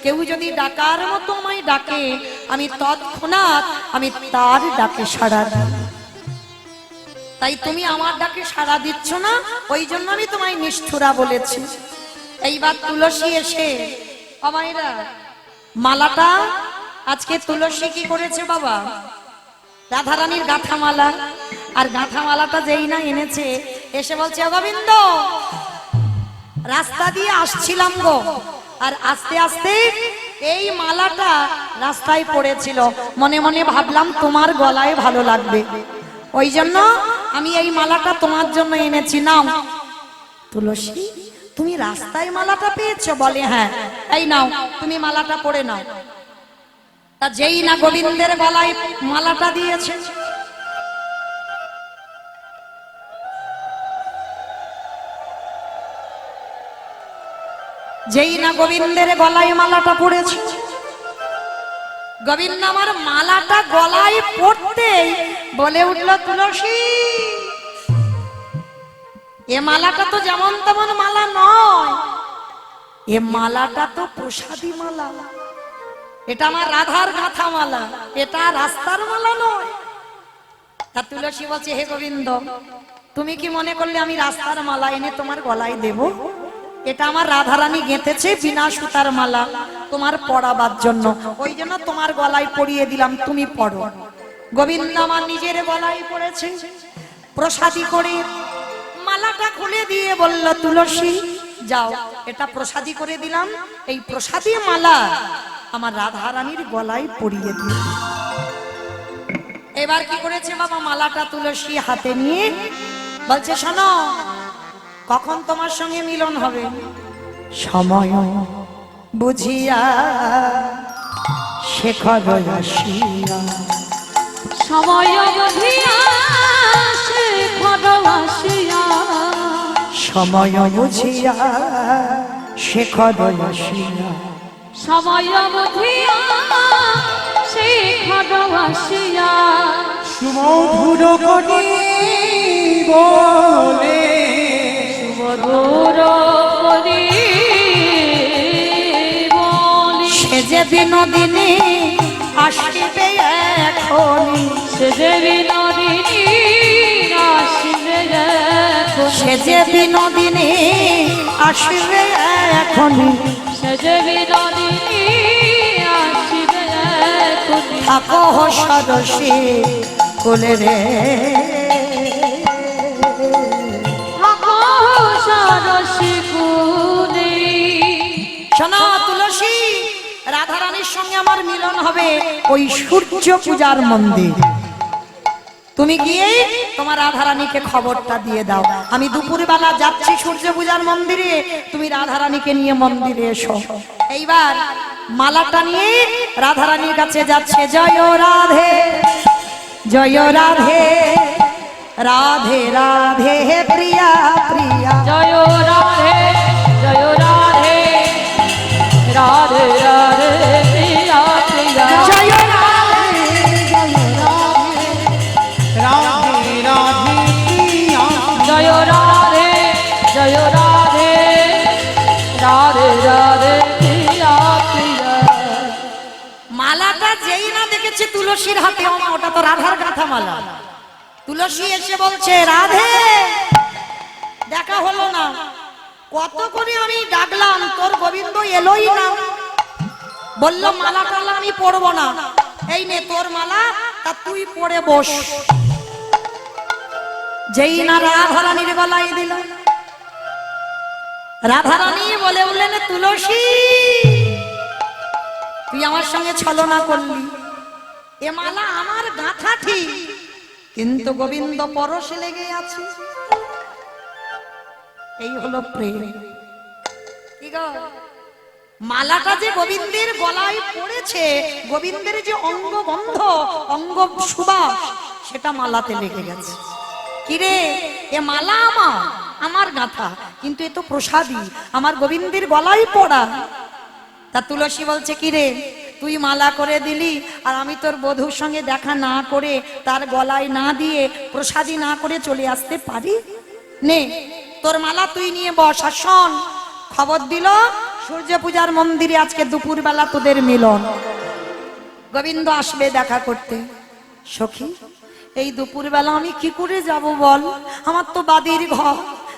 কেউ যদি ডাকার মতো আমায় ডাকে, আমি তৎক্ষণাৎ আমি তার ডাকে সাড়া দিই। তাই তুমি আমার ডাকে সাড়া দিচ্ছ না, ওই জন্য আমি তোমায় নিষ্ঠুরা বলেছি। এইবার তুলসী এসে বাবাইরা মালাটা আজকে তুলসী কি করেছে বাবা, রাধারানীর গাঁথা মালা, আর গাঁথা মালাটা যেই না এনেছে এসে বলছে গোবিন্দ রাস্তা দিয়ে আসছিলাম গো, আর আস্তে আস্তে এই মালাটা রাস্তায় পড়েছিল, মনে মনে ভাবলাম তোমার গলায় ভালো লাগবে, ওই জন্য আমি এই মালাটা তোমার জন্য এনেছি, নাও। তুলসী তুমি রাস্তায় মালাটা পেয়েছো? বলে হ্যাঁ। এই নাও তুমি মালাটা পরে নাও। তা যেই না গোবিন্দের গলায় মালাটা দিয়েছে, যেই না গোবিন্দের গলায় মালাটা পড়েছে, গোবিন্দ আমার মালাটা গলায় পড়তেই বলে উঠল তুলসী এ মালাটা তো যেমন তেমন মালা নয়, এ মালাটা তো প্রসাদী মালা, এটা আমার রাধার গাঁথা মালা, এটা রাস্তার মালা নয়। তা তুলসী বলছে হে গোবিন্দ তুমি কি মনে করলে আমি রাস্তার মালা এনে তোমার গলায় দেব? এটা আমার রাধারানী গেঁথেছে বিনা সুতার মালা তোমার পরাবার জন্য, ওই জন্য তোমার গলায় পরিয়ে দিলাম, তুমি পড়ো। গোবিন্দ আমার নিজের গলায় পড়েছে, প্রসাদী করে মালাটা খুলে দিয়ে বলল তুলসী যাও এটা প্রসাদী করে দিলাম, এই প্রসাদী মালা আমার রাধারানীর গলায় পরিয়ে দিল। এবার কি করেছে বাবা, মালাটা তুলসী হাতে নিয়ে বলছে শোনো কখন তোমার সঙ্গে মিলন হবে? সময় বুঝিয়া শেখর আসিয়া, সময় বুঝিয়া শেখর আসিয়া, সময় বুঝিয়া শেখর আসিয়া, সময় বুঝিয়া শেখর আসিয়া, সুমধুর করি বলে সুমধুর করি বলি, সে যে বিনোদিনী আসিবে এখনি, সে যে বিনোদিনী আসিবে এখন, সে যে বিনোদিনী আসিবে এখনি, সে যে বিনোদিনী আসিবে এখন, থাকো সরসী কোলে রে, থাকো সরসী কুলে। শোনো তুলসী রাধারানীর সঙ্গে আমার মিলন হবে ওই সূর্য পূজার মন্দির, তুমি গিয়ে তোমার রাধারানীকে খবরটা দিয়ে দাও, আমি দুপুরবেলা যাচ্ছি সূর্য পূজার মন্দিরে, তুমি রাধারানীকে নিয়ে মন্দিরে এসো। এইবার মালাটা নিয়ে রাধারানীর কাছে যাচ্ছে, জয় রাধে জয় রাধে রাধে রাধে প্রিয়া প্রিয়া, জয় রাধে জয় রাধে রাধে রাধে প্রিয়া প্রিয়া, জয় রাধে জয় রাধে রাধে রাধে প্রিয়া, জয় রাধে জয় রাধে রাধে রাধে প্রিয়া প্রিয়া। মালাটা যেই না দেখেছে তুলসীর হাতে, ওটা তো রাধার গাঁথা মালা, তুলসী এসে বলছে রাধে দেখা হলো না, কত করে আমি ডাকলাম তোর গোবিন্দ এলোই না, বলল মালা টালা আমি পরবো না, এই নে তোর মালা, তা তুই পরে বস। যেই না রাধারানীর গলায় দিল, রাধারানী বলে উঠলেন তুলসী তুই আমার সঙ্গে ছলনা করলি, এ মালা আমার গাঁথা ঠিক, কিন্তু গোবিন্দ পরশে লেগে আছে। এই হলো প্রেম। কি গো, মালাটা যে গোবিন্দের গলায় পড়েছে, গোবিন্দের যে অঙ্গবন্ধ অঙ্গ সুবাস সেটা মালাতে লেগে গেছে। কিরে এ মালা আমার গাঁথা, কিন্তু এ তো প্রসাদী, আমার গোবিন্দের গলায় পড়া। তা তুলসী বলছে কিরে তুই মালা করে দিলি, আর আমি তোর বধূর সঙ্গে দেখা না করে তার গলায় না দিয়ে প্রসাদী না করে চলে আসতে পারি? নে তোর মালা তুই নিয়ে বস। আর শোন, খবর দিল সূর্য পূজার মন্দিরে আজকে দুপুরবেলা তোদের মিলন, গোবিন্দ আসবে দেখা করতে। সখী এই দুপুরবেলা আমি কি করে যাব বল, আমার তো বাদির ঘর,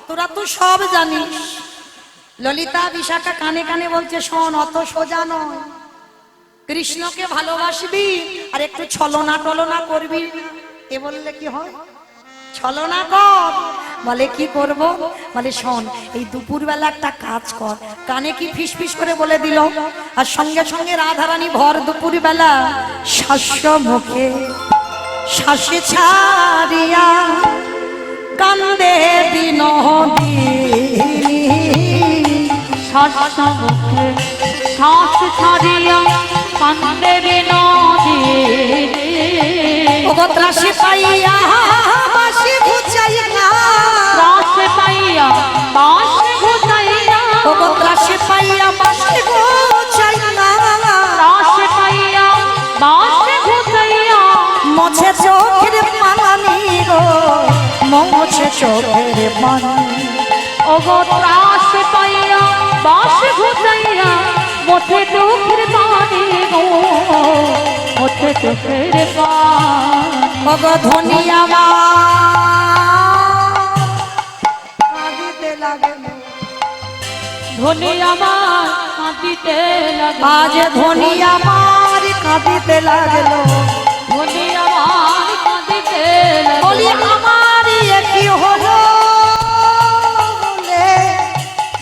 তোরা তো সব জানিস। ললিতা বিশাখা কানে কানে বলছে, শোন, অত সোজা নয়। কৃষ্ণকে ভালোবাসবি আর একটু ছলনা টলনা করবি, এ বললে কি হয়? ছলনা কর। বলে কি করব? বলে শোন, এই দুপুরবেলা একটা কাজ কর। কানে কি ফিস ফিস করে বলে দিল, আর সঙ্গে সঙ্গে রাধারানী ভর দুপুরবেলা শস্য মুখে শ্বাসে ছাড়িয়া কান্দে বিনোদিনী। শ্বাস মুখে শ্বাস ছাড়িয়া কান্দে বিনোদিনী। ওগো ত্রাসে পাইয়া বাঁশি ঘুচাইয়া, ত্রাসে পাইয়া বাঁশি ঘুচাইয়া, ওগো ত্রাসে পাইয়া বাঁশি ঘুচাইয়া, ত্রাসে পাইয়া বাঁশি ঘুচাইয়া, মোছে চোখের পানি গো, মোছে চোখের পানি। ওগো ত্রাসে পাইয়া বাঁশি ঘুচাইয়া, মোছে চোখের পানি গো, মোছে চোখের পানি। ওগো ধনিয়া মা কাঁদিতে লাগলো, ধনী আমার কাঁদিতে লাগলো, আজ ধনিয়া আমার কাঁদিতে লাগলো। ধনী আমার কাঁদিতে বলি লাগলো, আমার এ কি হলো বলে,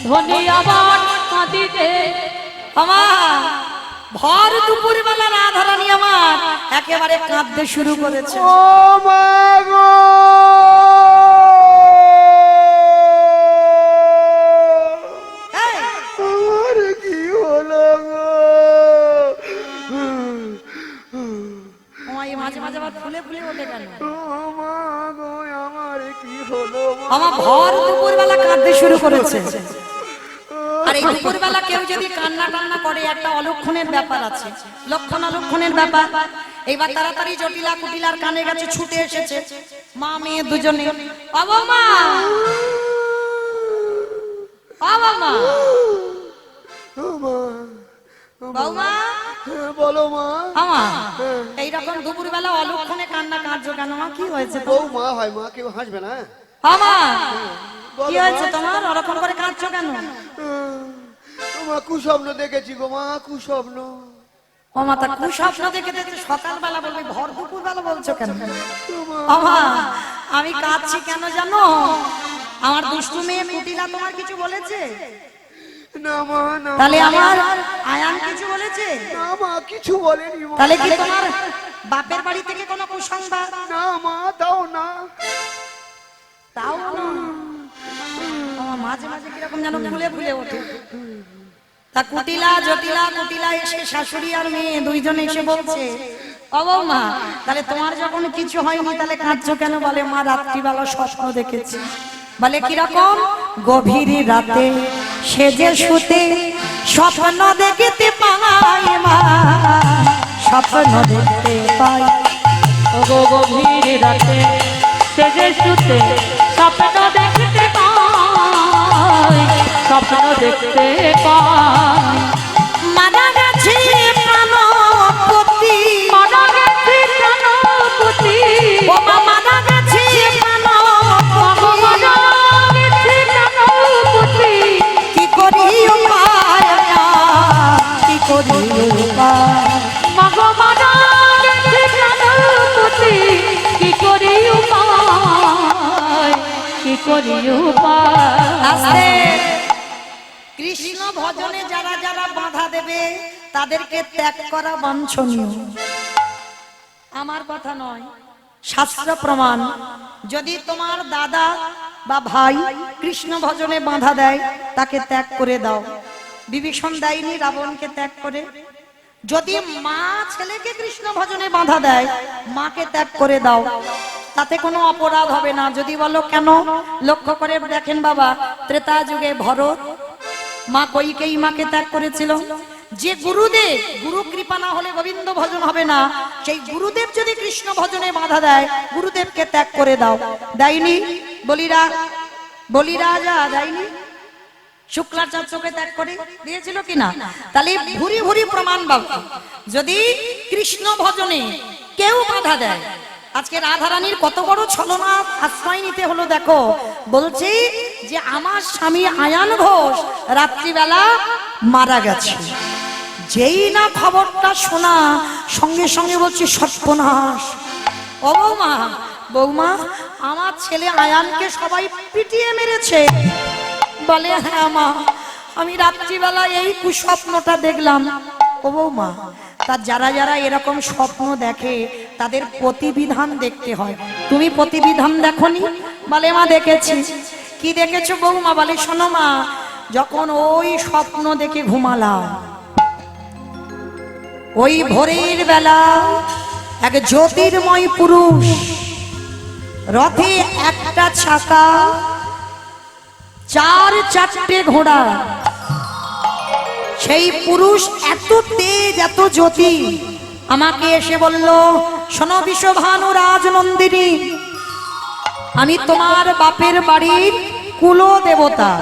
ধনী আমার কাঁদিতে। আমার ভর দুপুর বেলা রাধারানী আমার একেবারে কাঁদতে শুরু করেছে। ও মা গো, এই, আমার কি হলো গো? আমার এই মাঝে মাঝে আবার ফুলে ফুলে ওঠে কেন? ও মা গো, আমার কি হলো মা? আমার ভর দুপুর বেলা কাঁদতে শুরু করেছে। আর এই দুপুর বেলা কেউ যদি কান্না টান্না করে, একটা অলক্ষণের ব্যাপার আছে, লক্ষণ অলক্ষণের ব্যাপার। এইবার তাড়াতাড়ি জটিলা কুটিলার কানে গেছে, ছুটে এসেছে মা মেয়ে দুজনে। বাবা মা, বাবা মা, ও মা, বৌমা, হ্যাঁ, বলো মা। আমা এইরকম দুপুর বেলা অলক্ষণে কান্না কাঁদছো কেন মা? কি হয়েছে বউ মা হয় মা, কেউ হাসবে না। আমা? কি হয়েছে তোমার? ওরকম করে কাঁদছো কেন? মা কুস্বপ্ন দেখেছি গো মা, কুস্বপ্ন। ও মাতা কুস্বপ্ন দেখে দেখে সকালবেলা বলবে, ভর দুপুর বেলা বলছো কেন? আমা আমি কাঁদছি কেন জানো? আমার দুষ্টু মেয়ে কুটিলা তোমার কিছু বলেছে? না মা, না তাহলে আমার আয়ান কিছু বলেছে? না মা, কিছু বলেনি মা। তাহলে কি তোমার বাপের বাড়ি থেকে কোনো কুসংবাদ? না মা, দাও না। তাও না। আমার মাঝে মাঝে কিরকম যেন ফুলে ফুলে ওঠে। তা কুটিলা জটিলা কুটিলা এসে শাশুড়ি আর মেয়ে দুইজনে এসে বলছে, ও বৌমা, তাহলে তোমার যখন কিছু হয়নি তাহলে কাঁদছো কেন? বলে মা রাত্রিবেলা স্বপ্ন দেখেছি। বলে কিরকম? গভীর রাতে সেজে শুতে স্বপ্ন দেখতে পাই মা, স্বপ্ন দেখতে পাই। ওগো গভীর রাতে সেজে শুতে স্বপ্ন দেখতে পাই, স্বপ্ন দেখতে পাই। মারা গেছে প্রাণপতি, মারা গেছে প্রাণপতি, ও মা মারা গেছে প্রাণপতি, মারা গেছে প্রাণপতি। কি করি উপায়, কি করি উপায়? মাগো মারা গেছে প্রাণপতি, কি করি উপায়, কি করি উপায়। আস্তে। কৃষ্ণ ভজনে যারা যারা বাধা দেবে তাদেরকে ত্যাগ করা বাঞ্ছনীয়। আমার কথা নয়, শাস্ত্র প্রমাণ। যদি তোমার দাদা বা ভাই কৃষ্ণ ভজনে বাধা দেয়, তাকে ত্যাগ করে দাও। বিভীষণ দেয়নি রাবণকে ত্যাগ করে? যদি মা ছেলেকে কৃষ্ণ ভজনে বাধা দেয়, মাকে ত্যাগ করে দাও, তাতে কোনো অপরাধ হবে না। যদি বলো কেন, লক্ষ্য করে দেখেন বাবা, ত্রেতা যুগে ভরত মা কইকেয়ী মাকে ত্যাগ করেছিল। যে গুরুদেব, গুরু কৃপা না হলে গোবিন্দ ভজন হবে না, সেই গুরুদেব যদি কৃষ্ণ ভজনে বাধা দেয়, গুরুদেবকে ত্যাগ করে দাও। দেয়নি? বলিরাজা দেয়নি? শুক্রাচার্যকে ত্যাগ করে দিয়েছিল কিনা? তাহলে ভুরি ভুরি প্রমাণ বাবা। যদি কৃষ্ণ ভজনে কেউ বাধা দেয়, আজকে রাধারানীর কত বড় ছলনা আশ্রয় নিতে হলো দেখো। বলছি যে আমার স্বামী আয়ান ঘোষ রাত্রিবেলা মারা গেছে। যেই না খবরটা শোনা, সঙ্গে সঙ্গে বলছি সর্বনাশ। ও বৌমা, বৌমা, আমার ছেলে আয়ানকে সবাই পিটিয়ে মেরেছে। বলে হ্যাঁ মা, আমি রাত্রিবেলা এই কুস্বপ্নটা দেখলাম। ও বৌমা, তা যারা যারা এরকম স্বপ্ন দেখে তাদের প্রতিবিধান দেখতে হয়। তুমি প্রতিবিধান দেখোনি? বলে মা দেখেছি। কি দেখেছো বৌমা? বলে শোনো মা, যখন ওই স্বপ্ন দেখে ঘুমালাম, ওই ভোরের বেলা এক জ্যোতির্ময় পুরুষ, রথে একটা চাকা, চারটে ঘোড়া। সেই পুরুষ এত তেজ, এত জ্যোতি, আমাকে এসে বলল, শোনো বিশ্বভানু রাজনন্দিনী, আমি তোমার বাপের বাড়ির কুল দেবতা।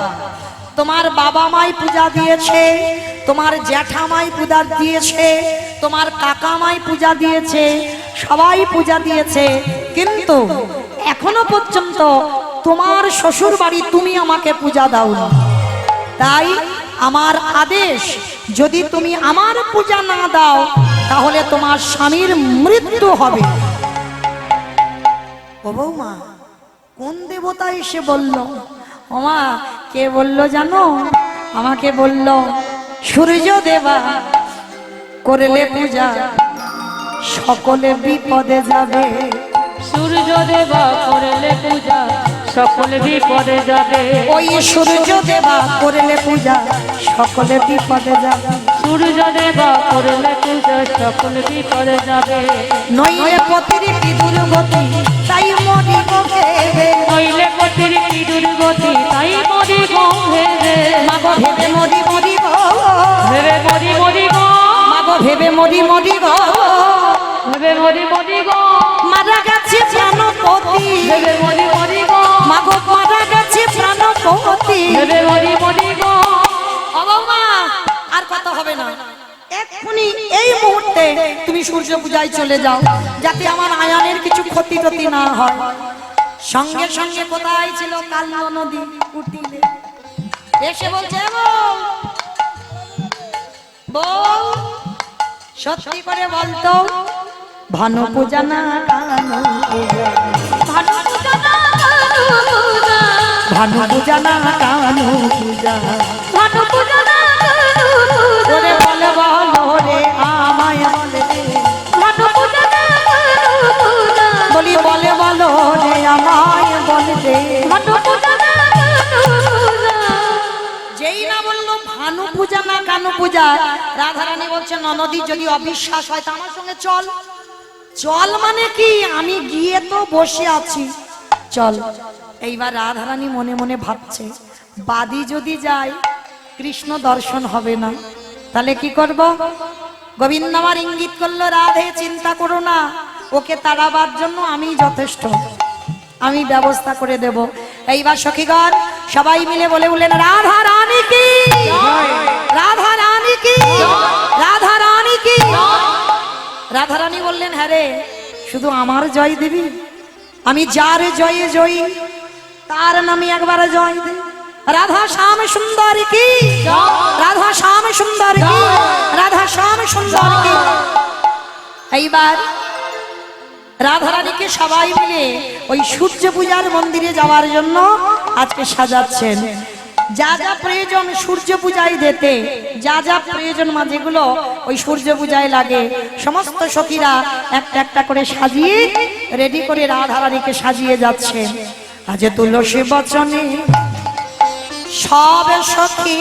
তোমার বাবা মাই পূজা দিয়েছে, তোমার জ্যাঠামাই পূজা দিয়েছে, তোমার কাকামাই পূজা দিয়েছে, সবাই পূজা দিয়েছে, কিন্তু এখনো পর্যন্ত তোমার শ্বশুর বাড়ি তুমি আমাকে পূজা দাও না। তাই আমার আদেশ, যদি তুমি আমার পূজা না দাও তাহলে তোমার স্বামীর মৃত্যু হবে। ও বৌমা, কোন দেবতা এসে বলল? ওমা, কে বলল জানো? আমাকে বলল, সূর্য দেবা করলে পূজা সকলে বিপদে যাবে। সূর্য দেবা করলে পূজা সকলে বিপদে যাবে। ওই সূর্য দেবা করলে পূজা সকলে বিপদে যাবে। সূর্য দেবা করলে পূজা সকলে বিপদে যাবে। নইলে পতির কি দুর্গতি, তাই মরিব ভেবে। নইলে পতির কি দুর্গতি, তাই মরিব ভেবে। মাগো ভেবে মরি মরিব, ভেবে মরি মরিব, মাগো ভেবে মরি মরিব। ভেবে মরি মরিব, মারা গেছে প্রাণপতি, ভেবে মরি মরিব, মাগো মারা গেছে প্রাণপতি। ভেবে মরি মরিব। ও বৌমা, আর কথা হবে না, এক্ষুনি এই মুহূর্তে তুমি সূর্য পূজায় চলে যাও, যাতে আমার আয়ানের কিছু ক্ষতি টতি না হয়। সঙ্গে সঙ্গে কোথায় ছিল কাল্য নদী উঠিলে এসে বলছে, বউ সত্যি করে বলতো, ভানু পূজা না কানু পূজা, ভানু পূজা না কানু পূজা, ভানু পূজা না কানু পূজা, ভানু পূজা না কানু পূজা। ওরে বলে বলো রে আমায় বলে রে, ভানু পূজা না কানু পূজা। বলি বলে বলো রে আমায় বলে রে, ভানু পূজা না কানু পূজা। যেই না বললো ভানু পূজা না কানু পূজা, রাধারানী বলছে, ননদী যদি অবিশ্বাস হয় তা আমার সঙ্গে চল। চল মানে কি? আমি গিয়ে তো বসে আছি, চল। এইবার রাধারানী মনে মনে ভাবছে, বাদী যদি যায় কৃষ্ণ দর্শন হবে না, তাহলে কি করব? গোবিন্দ আমার ইঙ্গিত করলো, রাধে চিন্তা করো না, ওকে তাড়াবার জন্য আমি যথেষ্ট, আমি ব্যবস্থা করে দেব। এইবার সখীগণ সবাই মিলে বলে বললেন, রাধা রানী কি, রাধা রানী কি, রাধা রানী কি। রাধারানী বললেন, হ্যাঁ রে, শুধু আমার জয় দিবি? আমি যার জয়ে জয়ী তার নামে একবার জয় দে। রাধা শ্যাম সুন্দর কি, রাধা শ্যাম সুন্দর কি, রাধা শ্যাম সুন্দর কি। এইবার রাধারানীকে সবাই মিলে ওই সূর্য পূজার মন্দিরে যাওয়ার জন্য আজকে সাজাচ্ছেন। যা যা প্রয়োজন সূর্য পূজায় দিতে, যা যা প্রয়োজন মা যেগুলো ওই সূর্য পূজায় লাগে, সমস্ত সখীরা একটা একটা করে সাজিয়ে রেডি করে রাধারানীকে সাজিয়ে যাচ্ছে। আজ তুলসী বচনে সব সখী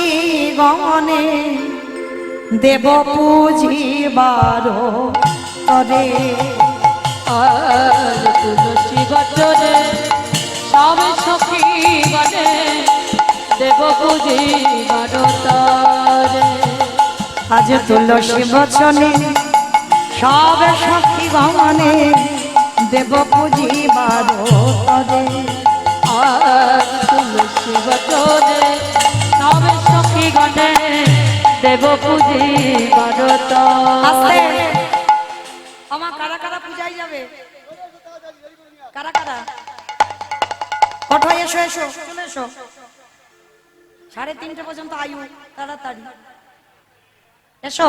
গমনে দেব পুজিবার করে। আর তুলসী বচনে সব সখী গণে দেব পুজিবার তরে। আজ তুলসী বচনে সব সখী গমনে দেব পুজিবার তরে। আর তুলসী বচনে সব সখী গণে দেব পুজিবার তরে। আমার কারা কারা পূজায় যাবে? কারা কারা কঠো এসো এসো চলে এসো 3:30 পর্যন্ত আয়ু তাড়াতাড়ি এসো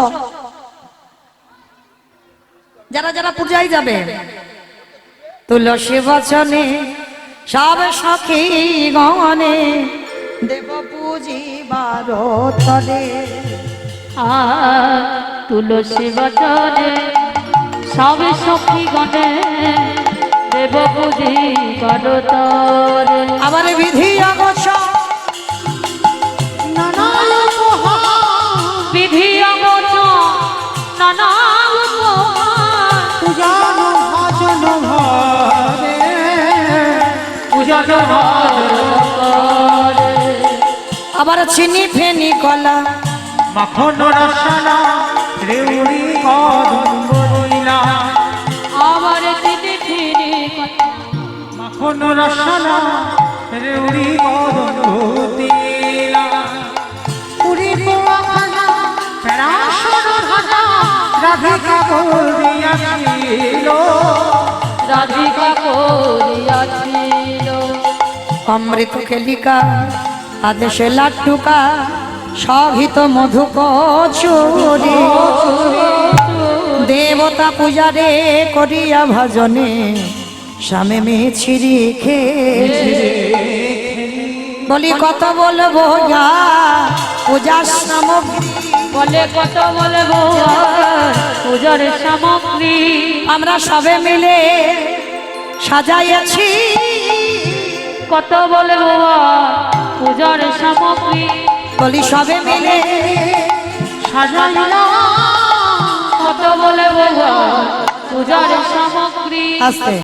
যারা যারা পূজায় যাবে তুলসী বচনে সব সখী গণে দেব পূজিবার তলে তুলসী বচনে সব সখী গণে দেব বুঝি করতরে আবার বিধি অগোচর বিধি অগোচ নানা পূজন ভজন ঘরে পূজন করে আবার চিনি ফেনি কলা মাখন রসনা রেউড়ি কদম্ব রইলা আবার তিনি ফিরে মাখন রসনা রেউড়ি কদম্ব দিলা পুরী পোয়া খানা রাসন ভাজা রাধিকা করিয়াছিল রাধিকা করিয়াছিল অমৃত খেলিকা আদেশে লাট্টুকা সহিত মধু কচুরি দেবতা পূজারে করিয়া ভজনে স্বামী মিছিরি খেয়ে বলি কত বলবো পূজার সামগ্রী বলে কত বলবো পূজার সামগ্রী আমরা সবে মিলে সাজাইয়াছি কত বলবো পূজার সামগ্রী বলি সবে মিলে সাজাইলা কত বলবো পূজার সামগ্রী আস্তে